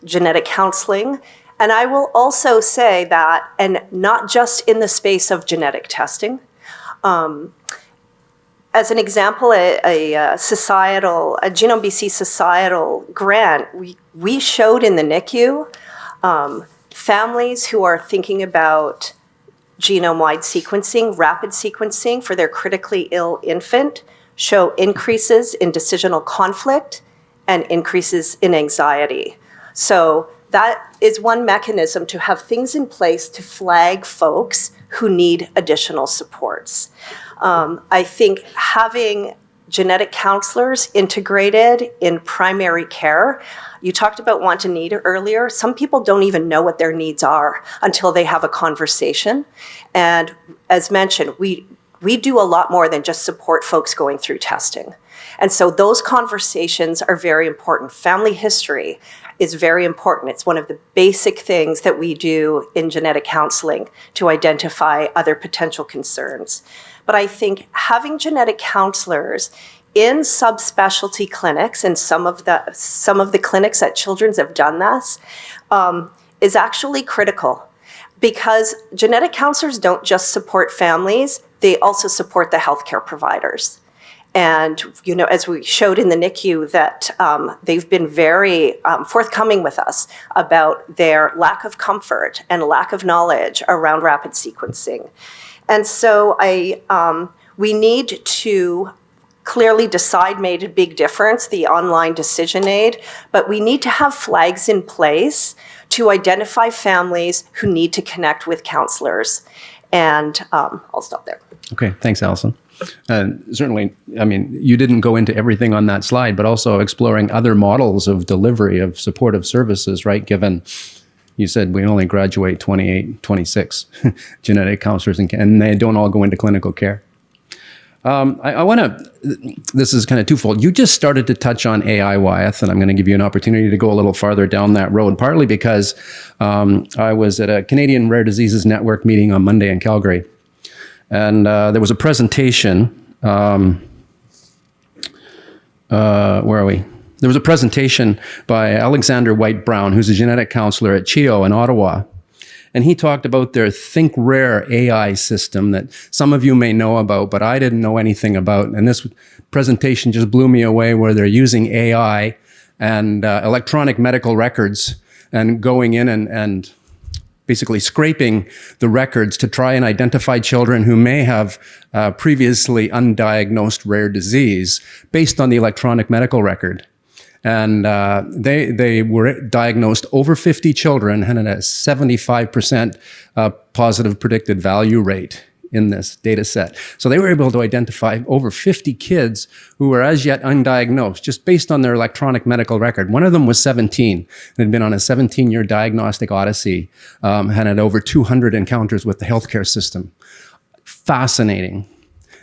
genetic counseling. And I will also say that, and not just in the space of genetic testing. As an example, a Genome BC societal grant, we showed in the NICU families who are thinking about genome-wide sequencing, rapid sequencing for their critically ill infant, show increases in decisional conflict and increases in anxiety. So that is one mechanism to have things in place to flag folks who need additional supports. I think having genetic counselors integrated in primary care. You talked about want and need earlier. Some people don't even know what their needs are until they have a conversation. And as mentioned, we do a lot more than just support folks going through testing. And so those conversations are very important. Family history is very important. It's one of the basic things that we do in genetic counseling to identify other potential concerns. But I think having genetic counselors in subspecialty clinics, and some of the clinics at Children's have done this, is actually critical, because genetic counselors don't just support families, they also support the healthcare providers. And as we showed in the NICU, that they've been very forthcoming with us about their lack of comfort and lack of knowledge around rapid sequencing. And so we need to clearly decide made a big difference, the online decision aid, but we need to have flags in place to identify families who need to connect with counselors. And I'll stop there. Okay, thanks, Allison. Certainly, you didn't go into everything on that slide, but also exploring other models of delivery of supportive services, right? Given you said we only graduate 28, 26 genetic counselors, and they don't all go into clinical care. I want to, this is kind of twofold. You just started to touch on AI, Wyeth, and I'm going to give you an opportunity to go a little farther down that road, partly because I was at a Canadian Rare Diseases Network meeting on Monday in Calgary, and there was a presentation, where are we? There was a presentation by Alexander White Brown, who's a genetic counselor at CHEO in Ottawa. and he talked about their Think Rare AI system that some of you may know about, but I didn't know anything about. And this presentation just blew me away, where they're using AI and electronic medical records and going in and basically scraping the records to try and identify children who may have previously undiagnosed rare disease based on the electronic medical record. And they were diagnosed over 50 children and had a 75% positive predicted value rate in this data set. So they were able to identify over 50 kids who were as yet undiagnosed, just based on their electronic medical record. One of them was 17 and had been on a 17-year diagnostic odyssey, had over 200 encounters with the healthcare system. Fascinating.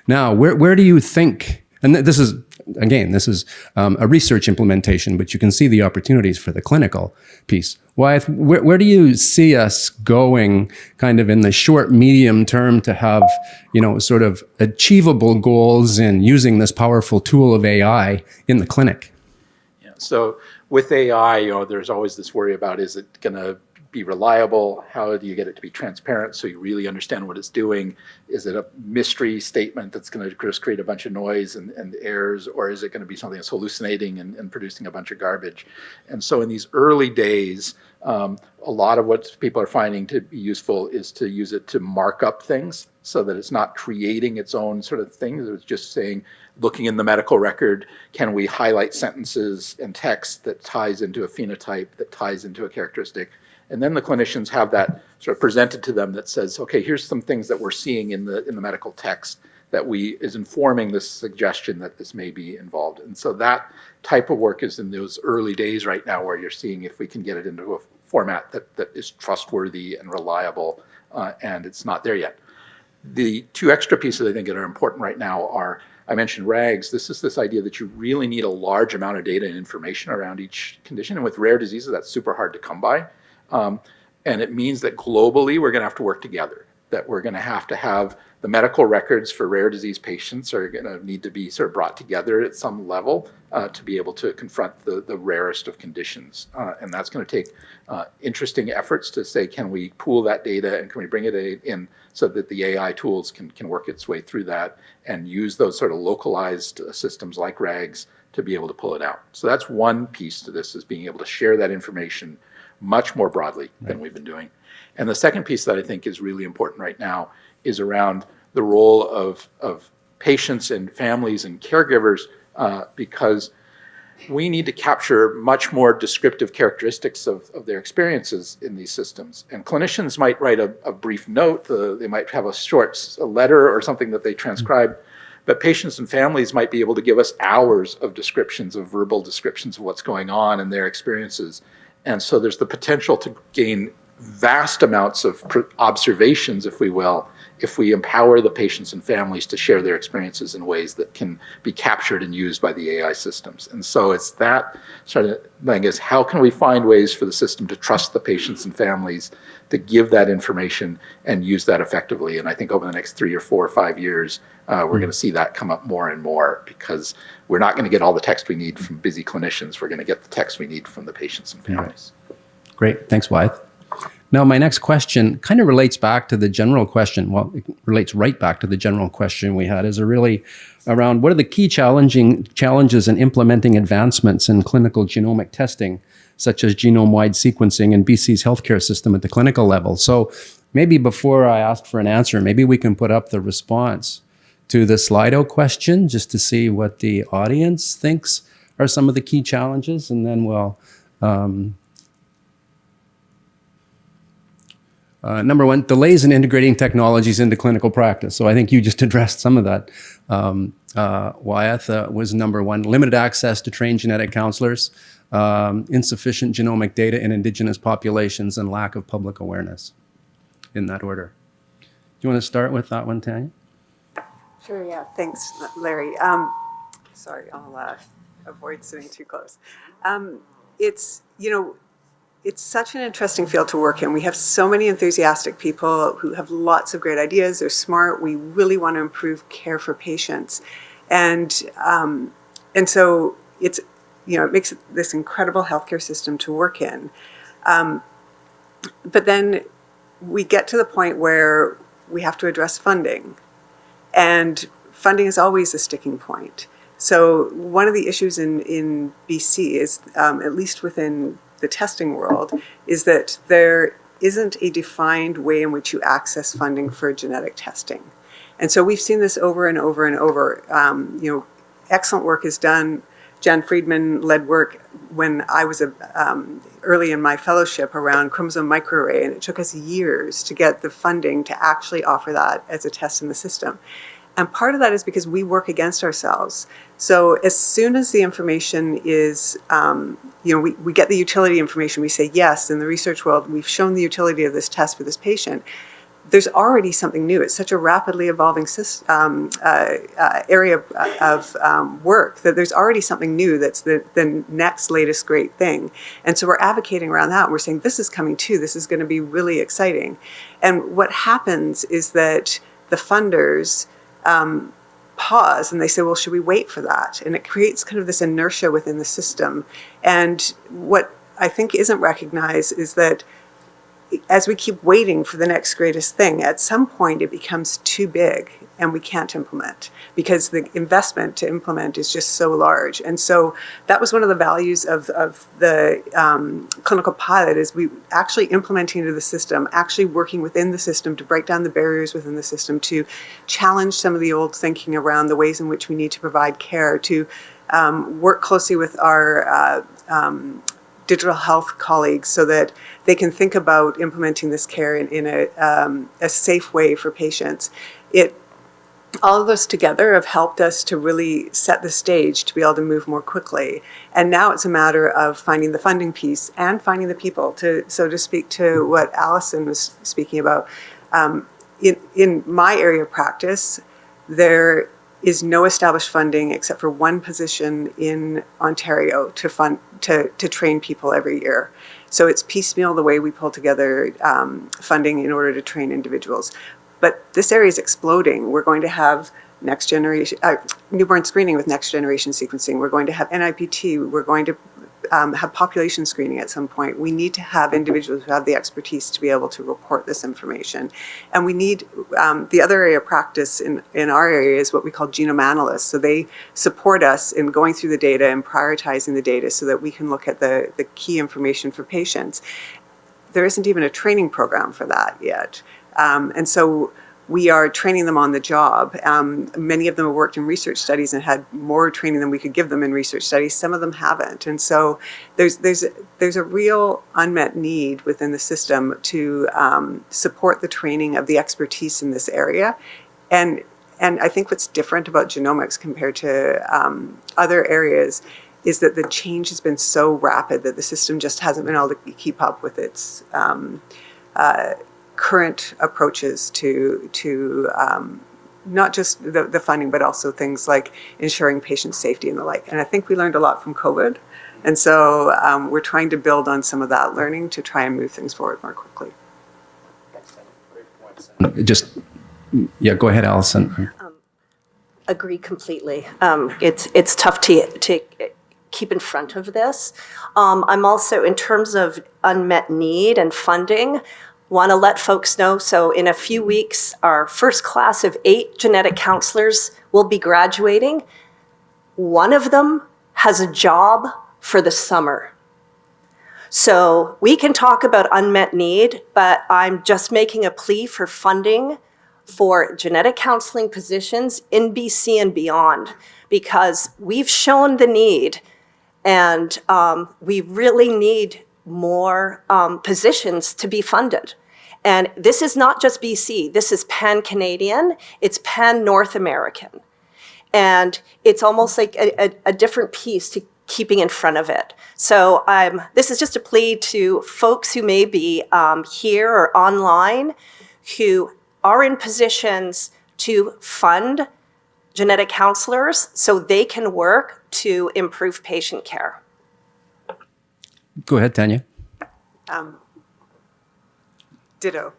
Now, where do you think, and this is a research implementation, but you can see the opportunities for the clinical piece. Where do you see us going kind of in the short, medium term to have, sort of achievable goals in using this powerful tool of AI in the clinic? Yeah. So with AI, there's always this worry about, is it going to be reliable? How do you get it to be transparent so you really understand what it's doing? Is it a mystery statement that's going to just create a bunch of noise and errors, or is it going to be something that's hallucinating and producing a bunch of garbage? And so in these early days, a lot of what people are finding to be useful is to use it to mark up things so that it's not creating its own sort of thing. It's just saying, looking in the medical record, can we highlight sentences and text that ties into a phenotype, that ties into a characteristic? And then the clinicians have that sort of presented to them that says, okay, here's some things that we're seeing in the medical text that is informing this suggestion that this may be involved. And so that type of work is in those early days right now, where you're seeing if we can get it into a format that is trustworthy and reliable, and it's not there yet. The two extra pieces I think that are important right now are, I mentioned RAGs. This is this idea that you really need a large amount of data and information around each condition. And with rare diseases, that's super hard to come by. And it means that globally, we're going to have to work together, that we're going to have the medical records for rare disease patients are going to need to be sort of brought together at some level to be able to confront the rarest of conditions. And that's going to take interesting efforts to say, can we pool that data and can we bring it in so that the AI tools can work its way through that and use those sort of localized systems like RAGs to be able to pull it out. So that's one piece to this, is being able to share that information much more broadly than we've been doing. And the second piece that I think is really important right now is around the role of patients and families and caregivers, because we need to capture much more descriptive characteristics of their experiences in these systems. And clinicians might write a brief note, they might have a letter or something that they transcribe, but patients and families might be able to give us hours of descriptions, of verbal descriptions of what's going on in their experiences. And so there's the potential to gain vast amounts of observations, if we will, if we empower the patients and families to share their experiences in ways that can be captured and used by the AI systems. And so it's that sort of thing, is how can we find ways for the system to trust the patients and families to give that information and use that effectively. And I think over the next 3 or 4 or 5 years, we're going to see that come up more and more, because we're not going to get all the text we need from busy clinicians. We're going to get the text we need from the patients and families. Great. Thanks, Wyeth. Now, my next question kind of relates back to the general question. Well, it relates right back to the general question we had, is really around what are the key challenges in implementing advancements in clinical genomic testing, such as genome-wide sequencing in BC's healthcare system at the clinical level. So maybe before I ask for an answer, maybe we can put up the response to the Slido question just to see what the audience thinks are some of the key challenges, and then we'll number one, delays in integrating technologies into clinical practice. So I think you just addressed some of that. Wyeth was number one. Limited access to trained genetic counselors, insufficient genomic data in Indigenous populations, and lack of public awareness, in that order. Do you want to start with that one, Tanya? Sure, yeah. Thanks, Larry. Sorry, I'll avoid sitting too close. It's such an interesting field to work in. We have so many enthusiastic people who have lots of great ideas. They're smart. We really want to improve care for patients. And so it's, it makes this incredible healthcare system to work in. But then we get to the point where we have to address funding. And funding is always a sticking point. So one of the issues in BC is, at least within the testing world, is that there isn't a defined way in which you access funding for genetic testing. And so we've seen this over and over and over. Excellent work is done. Jan Friedman led work when I was early in my fellowship around chromosome microarray, and it took us years to get the funding to actually offer that as a test in the system. And part of that is because we work against ourselves. So as soon as the information is, we get the utility information, we say, yes, in the research world, we've shown the utility of this test for this patient. There's already something new. It's such a rapidly evolving area of work that there's already something new that's the next latest great thing. And so we're advocating around that. We're saying, this is coming too. This is going to be really exciting. And what happens is that the funders pause and they say, well, should we wait for that? And it creates kind of this inertia within the system. And what I think isn't recognized is that as we keep waiting for the next greatest thing, at some point it becomes too big and we can't implement because the investment to implement is just so large. And so that was one of the values of the clinical pilot, is we actually implementing into the system, actually working within the system to break down the barriers within the system, to challenge some of the old thinking around the ways in which we need to provide care, to work closely with our digital health colleagues so that they can think about implementing this care in a safe way for patients. All of those together have helped us to really set the stage to be able to move more quickly. And now it's a matter of finding the funding piece and finding the people so to speak to what Allison was speaking about. In my area of practice, there is no established funding except for one position in Ontario to train people every year. So it's piecemeal the way we pull together funding in order to train individuals. But this area is exploding. We're going to have next generation newborn screening with next generation sequencing. We're going to have NIPT. We're going to have population screening at some point. We need to have individuals who have the expertise to be able to report this information. And we need, the other area of practice in our area is what we call genome analysts. So they support us in going through the data and prioritizing the data so that we can look at the key information for patients. There isn't even a training program for that yet. And so we are training them on the job. Many of them have worked in research studies and had more training than we could give them in research studies. Some of them haven't. And so there's a real unmet need within the system to support the training of the expertise in this area. And I think what's different about genomics compared to other areas is that the change has been so rapid that the system just hasn't been able to keep up with its current approaches to not just the funding, but also things like ensuring patient safety and the like. And I think we learned a lot from COVID. And so we're trying to build on some of that learning to try and move things forward more quickly. Go ahead, Allison. Agree completely. It's tough to keep in front of this. I'm also, in terms of unmet need and funding, want to let folks know, so in a few weeks, our first class of 8 genetic counselors will be graduating. One of them has a job for the summer. So we can talk about unmet need, but I'm just making a plea for funding for genetic counseling positions in BC and beyond, because we've shown the need, and we really need more positions to be funded. And this is not just BC, this is pan-Canadian, it's pan-North American. And it's almost like a different piece to keeping in front of it. So this is just a plea to folks who may be here or online who are in positions to fund genetic counselors so they can work to improve patient care. Go ahead, Tanya. Ditto.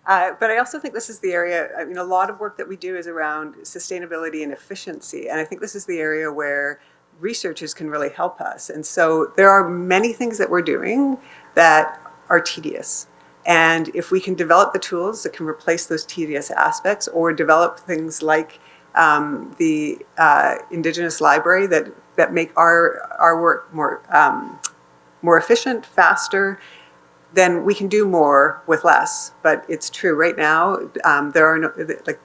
But I also think this is the area, a lot of work that we do is around sustainability and efficiency. And I think this is the area where researchers can really help us. And so there are many things that we're doing that are tedious. And if we can develop the tools that can replace those tedious aspects, or develop things like the Indigenous library that make our work more efficient, faster, then we can do more with less. But it's true, right now, there are no, like,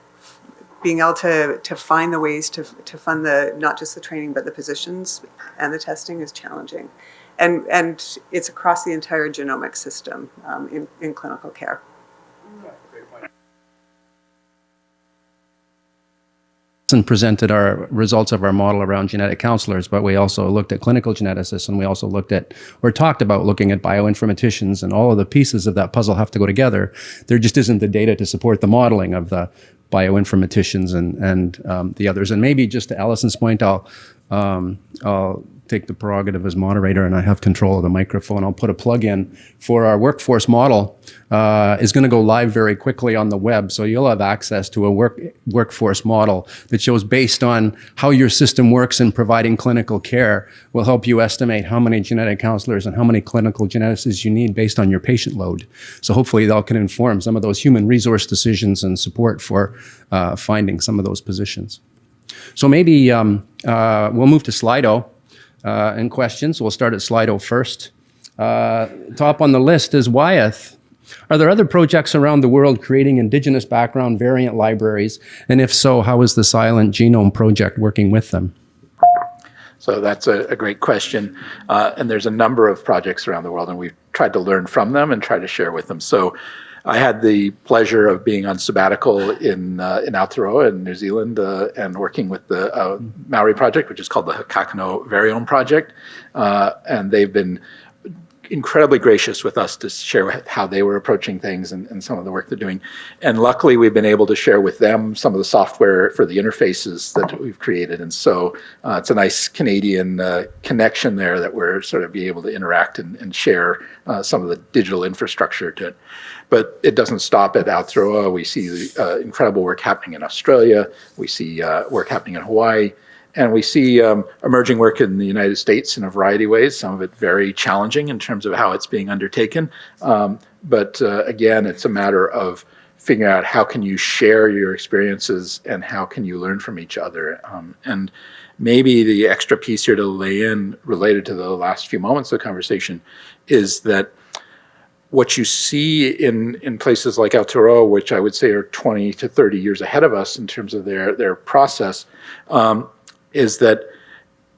being able to find the ways to fund not just the training, but the positions and the testing is challenging. And it's across the entire genomic system in clinical care. And presented our results of our model around genetic counselors, but we also looked at clinical geneticists, and we also looked at, or talked about looking at bioinformaticians, and all of the pieces of that puzzle have to go together. There just isn't the data to support the modeling of the bioinformaticians and the others. And maybe just to Allison's point, I'll take the prerogative as moderator, and I have control of the microphone. I'll put a plug in for our workforce model. Is going to go live very quickly on the web, so you'll have access to a workforce model that shows, based on how your system works in providing clinical care, will help you estimate how many genetic counselors and how many clinical geneticists you need based on your patient load. So hopefully that can inform some of those human resource decisions and support for finding some of those positions. So maybe we'll move to Slido and questions. We'll start at Slido first. Top on the list is Wyeth. Are there other projects around the world creating Indigenous background variant libraries? And if so, how is the Silent Genome Project working with them? So that's a great question. And there's a number of projects around the world, and we've tried to learn from them and try to share with them. So I had the pleasure of being on sabbatical in Aotearoa in New Zealand and working with the Maori project, which is called the Hakakano Variome Project. And they've been incredibly gracious with us to share how they were approaching things and some of the work they're doing. And luckily, we've been able to share with them some of the software for the interfaces that we've created. And so it's a nice Canadian connection there that we're sort of be able to interact and share some of the digital infrastructure to it. But it doesn't stop at Aotearoa. We see incredible work happening in Australia. We see work happening in Hawaii. And we see emerging work in the United States in a variety of ways, some of it very challenging in terms of how it's being undertaken. But again, it's a matter of figuring out how can you share your experiences and how can you learn from each other. And maybe the extra piece here to lay in related to the last few moments of the conversation is that what you see in places like Aotearoa, which I would say are 20 to 30 years ahead of us in terms of their process, is that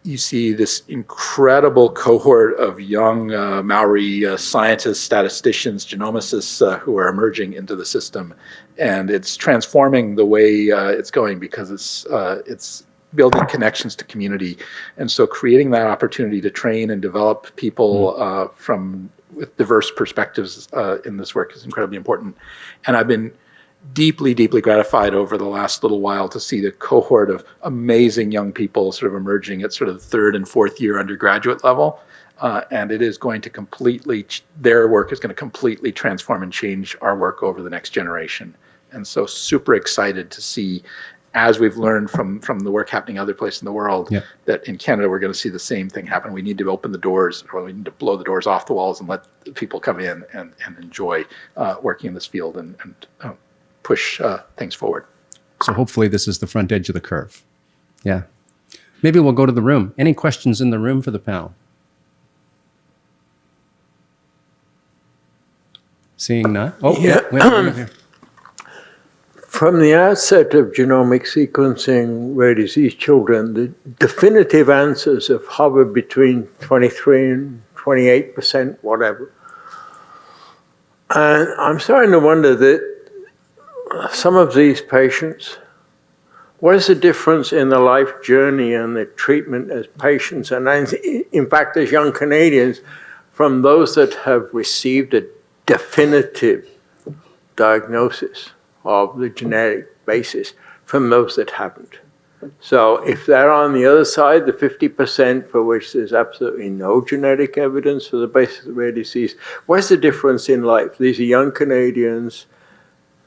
you see this incredible cohort of young Maori scientists, statisticians, genomicists who are emerging into the system. And it's transforming the way it's going because it's building connections to community. And so creating that opportunity to train and develop people with diverse perspectives in this work is incredibly important. And I've been deeply, deeply gratified over the last little while to see the cohort of amazing young people sort of emerging at sort of the third and fourth year undergraduate level. And it is going to their work is going to completely transform and change our work over the next generation. And so super excited to see, as we've learned from the work happening other places in the world, that in Canada we're going to see the same thing happen. We need to open the doors, or we need to blow the doors off the walls and let people come in and enjoy working in this field and push things forward. So hopefully this is the front edge of the curve. Yeah. Maybe we'll go to the room. Any questions in the room for the panel? Seeing none? Oh, yeah. Wait, here. From the outset of genomic sequencing rare disease children, the definitive answers have hovered between 23 and 28%, whatever. And I'm starting to wonder that some of these patients, what is the difference in the life journey and the treatment as patients, and in fact as young Canadians, from those that have received a definitive diagnosis of the genetic basis from those that haven't? So if they're on the other side, the 50% for which there's absolutely no genetic evidence for the basis of rare disease, what's the difference in life? These are young Canadians.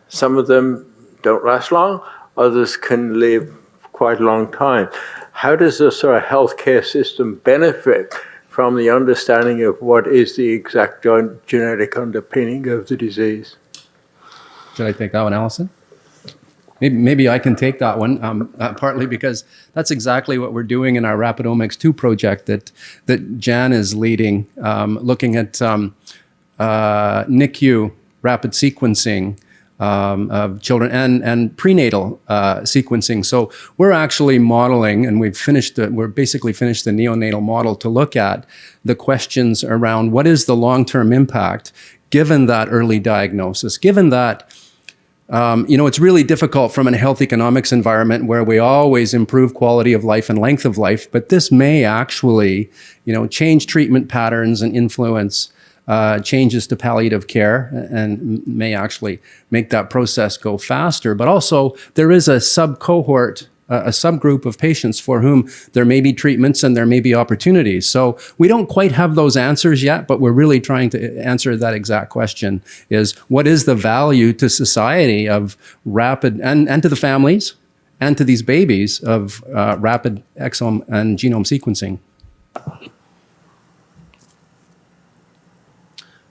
Some of them don't last long, others can live quite a long time. How does the sort of healthcare system benefit from the understanding of what is the exact genetic underpinning of the disease. Should I take that one, Allison? Maybe I can take that one, partly because that's exactly what we're doing in our Rapidomics 2 project that Jan is leading, looking at NICU rapid sequencing of children and prenatal sequencing. So we're actually modeling, and we're basically finished the neonatal model to look at the questions around what is the long-term impact given that early diagnosis, given that it's really difficult from a health economics environment where we always improve quality of life and length of life, but this may actually, change treatment patterns and influence changes to palliative care and may actually make that process go faster. But also there is a sub-cohort, a subgroup of patients for whom there may be treatments and there may be opportunities. So we don't quite have those answers yet, but we're really trying to answer that exact question, is what is the value to society of rapid, and to the families and to these babies of rapid exome and genome sequencing?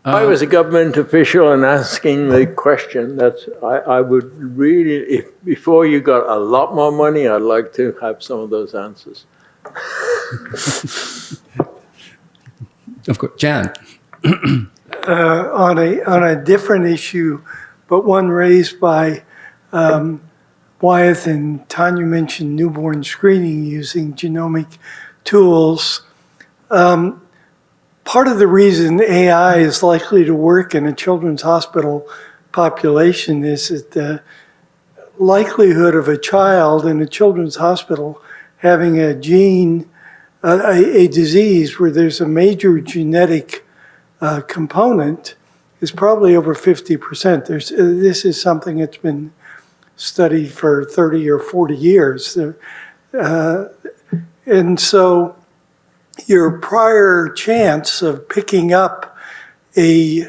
I was a government official and asking the question, I would really, before you got a lot more money, I'd like to have some of those answers. Of course, Jan. On a different issue, but one raised by Wyeth and Tanya mentioned newborn screening using genomic tools. Part of the reason AI is likely to work in a children's hospital population is that the likelihood of a child in a children's hospital having a gene, a disease where there's a major genetic component is probably over 50%. This is something that's been studied for 30 or 40 years. And so your prior chance of picking up a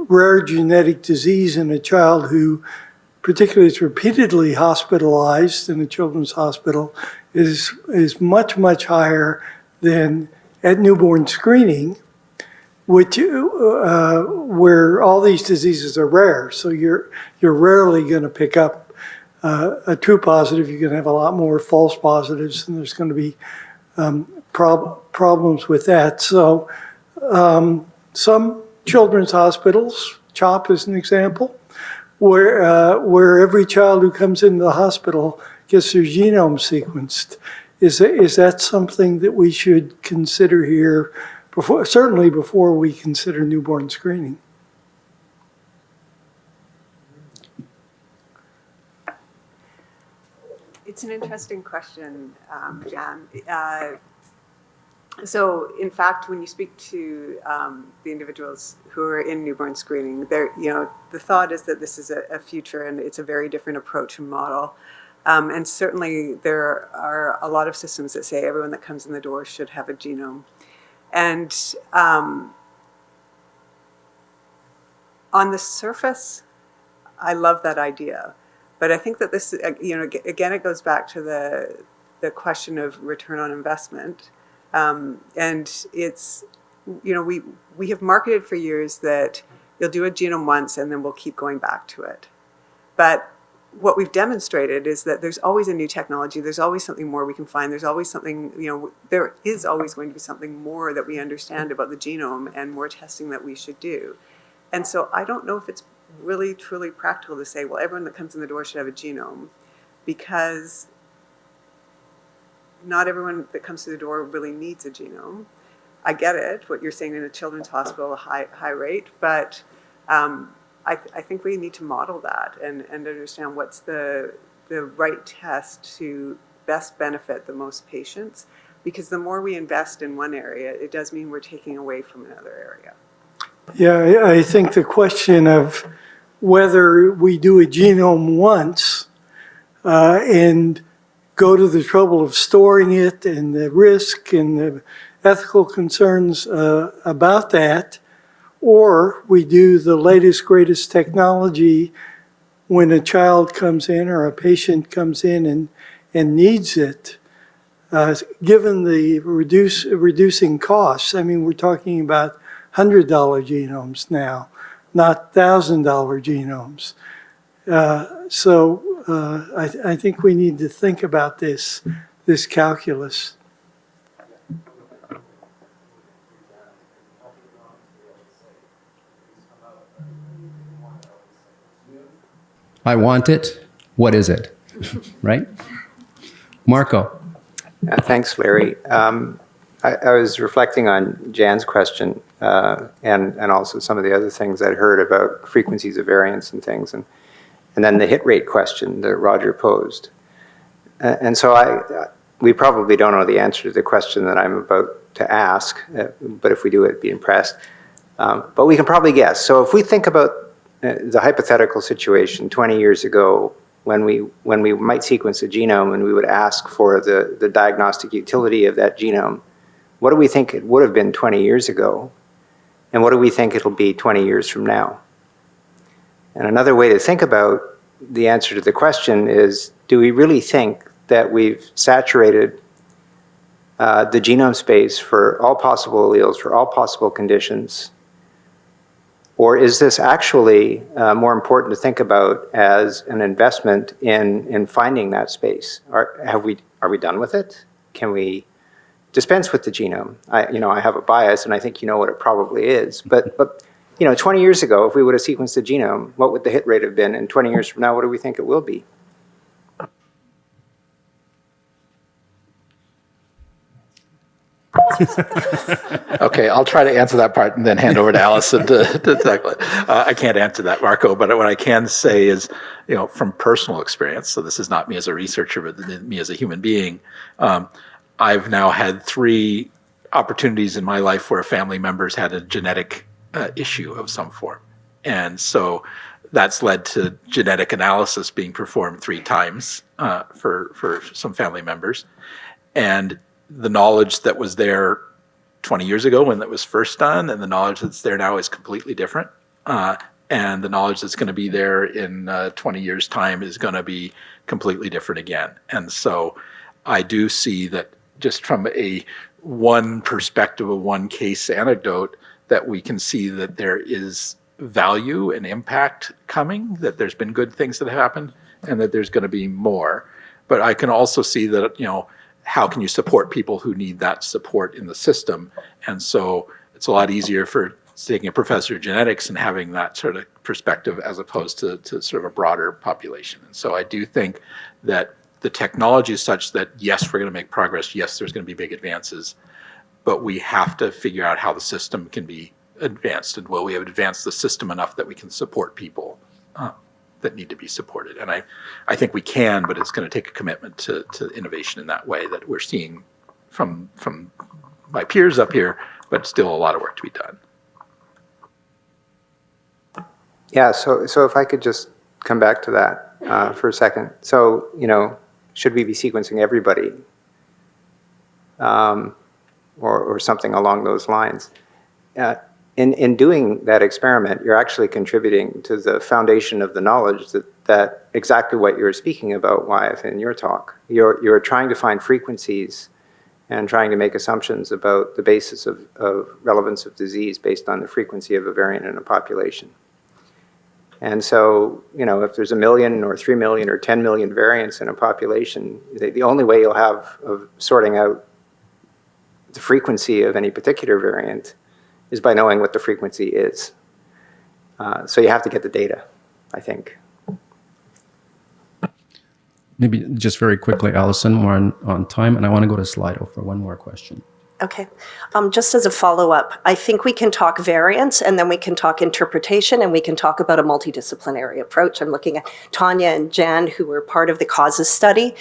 rare genetic disease in a child who particularly is repeatedly hospitalized in a children's hospital is much, much higher than at newborn screening, which where all these diseases are rare. So you're rarely going to pick up a true positive. You're going to have a lot more false positives, and there's going to be problems with that. So some children's hospitals, CHOP is an example, where every child who comes into the hospital gets their genome sequenced. Is that something that we should consider here, certainly before we consider newborn screening? It's an interesting question, Jan. So, in fact, when you speak to the individuals who are in newborn screening, the thought is that this is a future and it's a very different approach and model. And certainly, there are a lot of systems that say everyone that comes in the door should have a genome. And on the surface, I love that idea. But I think that this, again, it goes back to the question of return on investment. And it's, we have marketed for years that you'll do a genome once and then we'll keep going back to it. But what we've demonstrated is that there's always a new technology. There's always something more we can find. There's always something, there is always going to be something more that we understand about the genome and more testing that we should do. And so I don't know if it's really, truly practical to say, well, everyone that comes in the door should have a genome, because not everyone that comes to the door really needs a genome. I get it, what you're saying in a children's hospital, a high rate, but I think we need to model that and understand what's the right test to best benefit the most patients, because the more we invest in one area, it does mean we're taking away from another area. Yeah, I think the question of whether we do a genome once and go to the trouble of storing it and the risk and the ethical concerns about that, or we do the latest, greatest technology when a child comes in or a patient comes in and needs it. given the reducing costs. I mean, we're talking about $100 genomes now, not $1,000 genomes. I think we need to think about this calculus. I want it. What is it? Right? Marco. Thanks, Larry. I was reflecting on Jan's question and also some of the other things I'd heard about frequencies of variance and things, and then the hit rate question that Roger posed. And so we probably don't know the answer to the question that I'm about to ask, but if we do, I'd be impressed. But we can probably guess. So if we think about the hypothetical situation 20 years ago, when we might sequence a genome and we would ask for the diagnostic utility of that genome, what do we think it would have been 20 years ago? And what do we think it'll be 20 years from now? And another way to think about the answer to the question is, do we really think that we've saturated the genome space for all possible alleles, for all possible conditions? Or is this actually more important to think about as an investment in finding that space? Are we done with it? Can we dispense with the genome? I have a bias, and I think you know what it probably is. But 20 years ago, if we would have sequenced the genome, what would the hit rate have been? And 20 years from now, what do we think it will be? Okay, I'll try to answer that part and then hand over to Allison to tackle it. I can't answer that, Marco, but what I can say is, from personal experience, so this is not me as a researcher, but me as a human being, I've now had 3 opportunities in my life where family members had a genetic issue of some form. And so that's led to genetic analysis being performed 3 times for some family members. And the knowledge that was there 20 years ago when that was first done and the knowledge that's there now is completely different. And the knowledge that's going to be there in 20 years' time is going to be completely different again. And so I do see that just from one perspective of one case anecdote, that we can see that there is value and impact coming, that there's been good things that have happened, and that there's going to be more. But I can also see that, how can you support people who need that support in the system? And so it's a lot easier for taking a professor of genetics and having that sort of perspective as opposed to sort of a broader population. And so I do think that the technology is such that, yes, we're going to make progress. Yes, there's going to be big advances, but we have to figure out how the system can be advanced. And will we have advanced the system enough that we can support people that need to be supported? And I think we can, but it's going to take a commitment to innovation in that way that we're seeing from my peers up here, but still a lot of work to be done. Yeah, so if I could just come back to that for a second. So, should we be sequencing everybody? Or something along those lines. In doing that experiment, you're actually contributing to the foundation of the knowledge that exactly what you're speaking about, Wyeth, in your talk. You're trying to find frequencies and trying to make assumptions about the basis of relevance of disease based on the frequency of a variant in a population. And so, if there's 1 million or 3 million or 10 million variants in a population, the only way you'll have of sorting out the frequency of any particular variant is by knowing what the frequency is. So you have to get the data, I think. Maybe just very quickly, Allison, we're on time, and I want to go to Slido for one more question. Okay. Just as a follow-up, I think we can talk variance, and then we can talk interpretation, and we can talk about a multidisciplinary approach. I'm looking at Tanya and Jan, who were part of the causes study,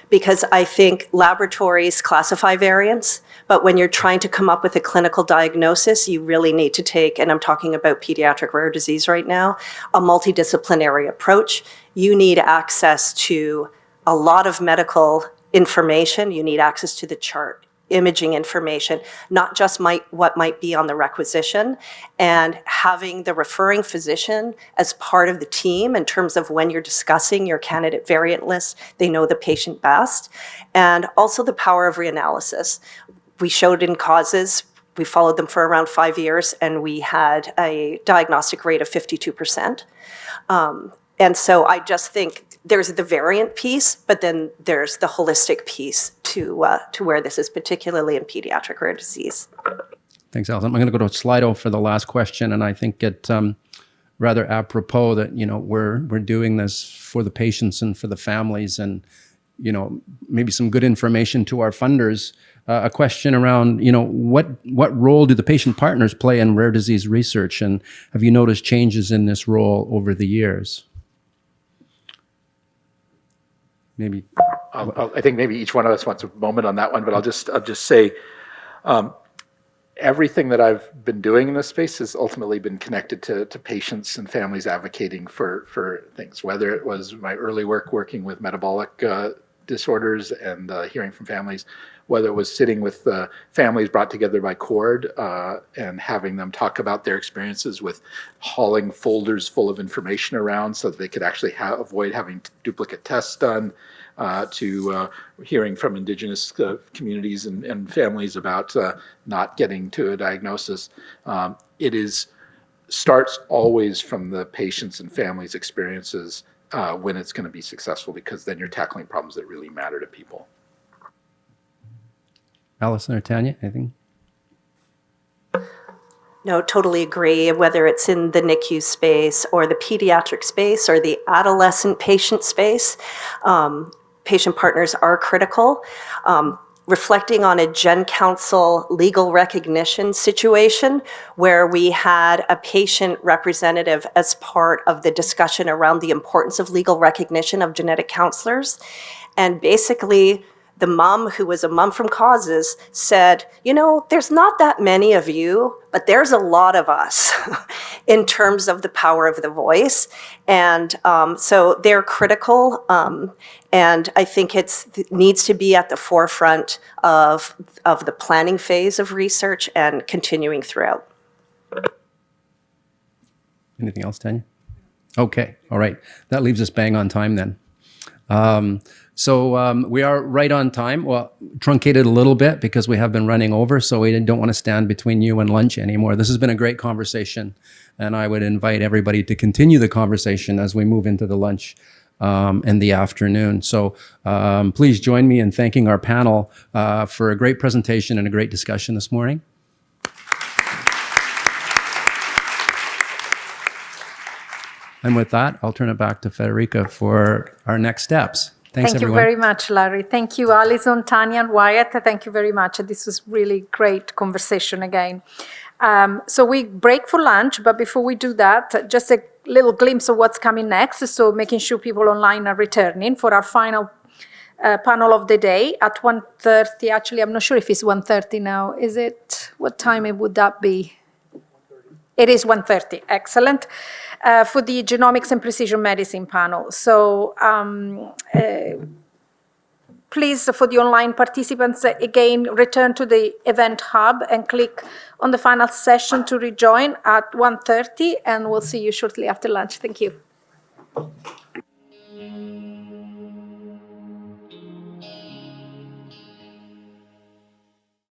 because I think laboratories classify variance, but when you're trying to come up with a clinical diagnosis, you really need to take, and I'm talking about pediatric rare disease right now, a multidisciplinary approach. You need access to a lot of medical information. You need access to the chart. imaging information, not just what might be on the requisition, and having the referring physician as part of the team in terms of when you're discussing your candidate variant list, they know the patient best, and also the power of reanalysis. We showed in causes, we followed them for around 5 years, and we had a diagnostic rate of 52%. And so I just think there's the variant piece, but then there's the holistic piece to where this is, particularly in pediatric rare disease. Thanks, Alison. I'm going to go to Slido for the last question, and I think it rather apropos that we're doing this for the patients and for the families, and maybe some good information to our funders. A question around what role do the patient partners play in rare disease research, and have you noticed changes in this role over the years? Maybe I think maybe each one of us wants a moment on that one, but I'll just say everything that I've been doing in this space has ultimately been connected to patients and families advocating for things, whether it was my early work working with metabolic disorders and hearing from families, whether it was sitting with families brought together by CORD and having them talk about their experiences with hauling folders full of information around so that they could actually avoid having duplicate tests done, to hearing from Indigenous communities and families about not getting to a diagnosis. It starts always from the patients and families' experiences when it's going to be successful, because then you're tackling problems that really matter to people. Alison or Tanya, anything? No, totally agree. Whether it's in the NICU space or the pediatric space or the adolescent patient space, patient partners are critical. Reflecting on a GenCOUNSEL legal recognition situation where we had a patient representative as part of the discussion around the importance of legal recognition of genetic counselors. And basically, the mom, who was a mom from causes, said, there's not that many of you, but there's a lot of us in terms of the power of the voice. And so they're critical. And I think it needs to be at the forefront of the planning phase of research and continuing throughout. Anything else, Tanya? Okay, all right. That leaves us bang on time then. So we are right on time. Well, truncated a little bit because we have been running over, so we don't want to stand between you and lunch anymore. This has been a great conversation, and I would invite everybody to continue the conversation as we move into the lunch in the afternoon. So please join me in thanking our panel for a great presentation and a great discussion this morning. And with that, I'll turn it back to Federica for our next steps. Thanks, Thank everyone. you very much, Larry. Thank you, Alison, Tanya, and Wyatt. Thank you very much. This was really great conversation again. So we break for lunch, but before we do that, just a little glimpse of what's coming next. So making sure people online are returning for our final panel of the day at 1:30. Actually, I'm not sure if it's 1:30 now. Is it? What time would that be? It is 1:30. Excellent. For the Genomics and Precision Medicine panel. So please, for the online participants, again, return to the event hub and click on the final session to rejoin at 1:30, and we'll see you shortly after lunch. Thank you.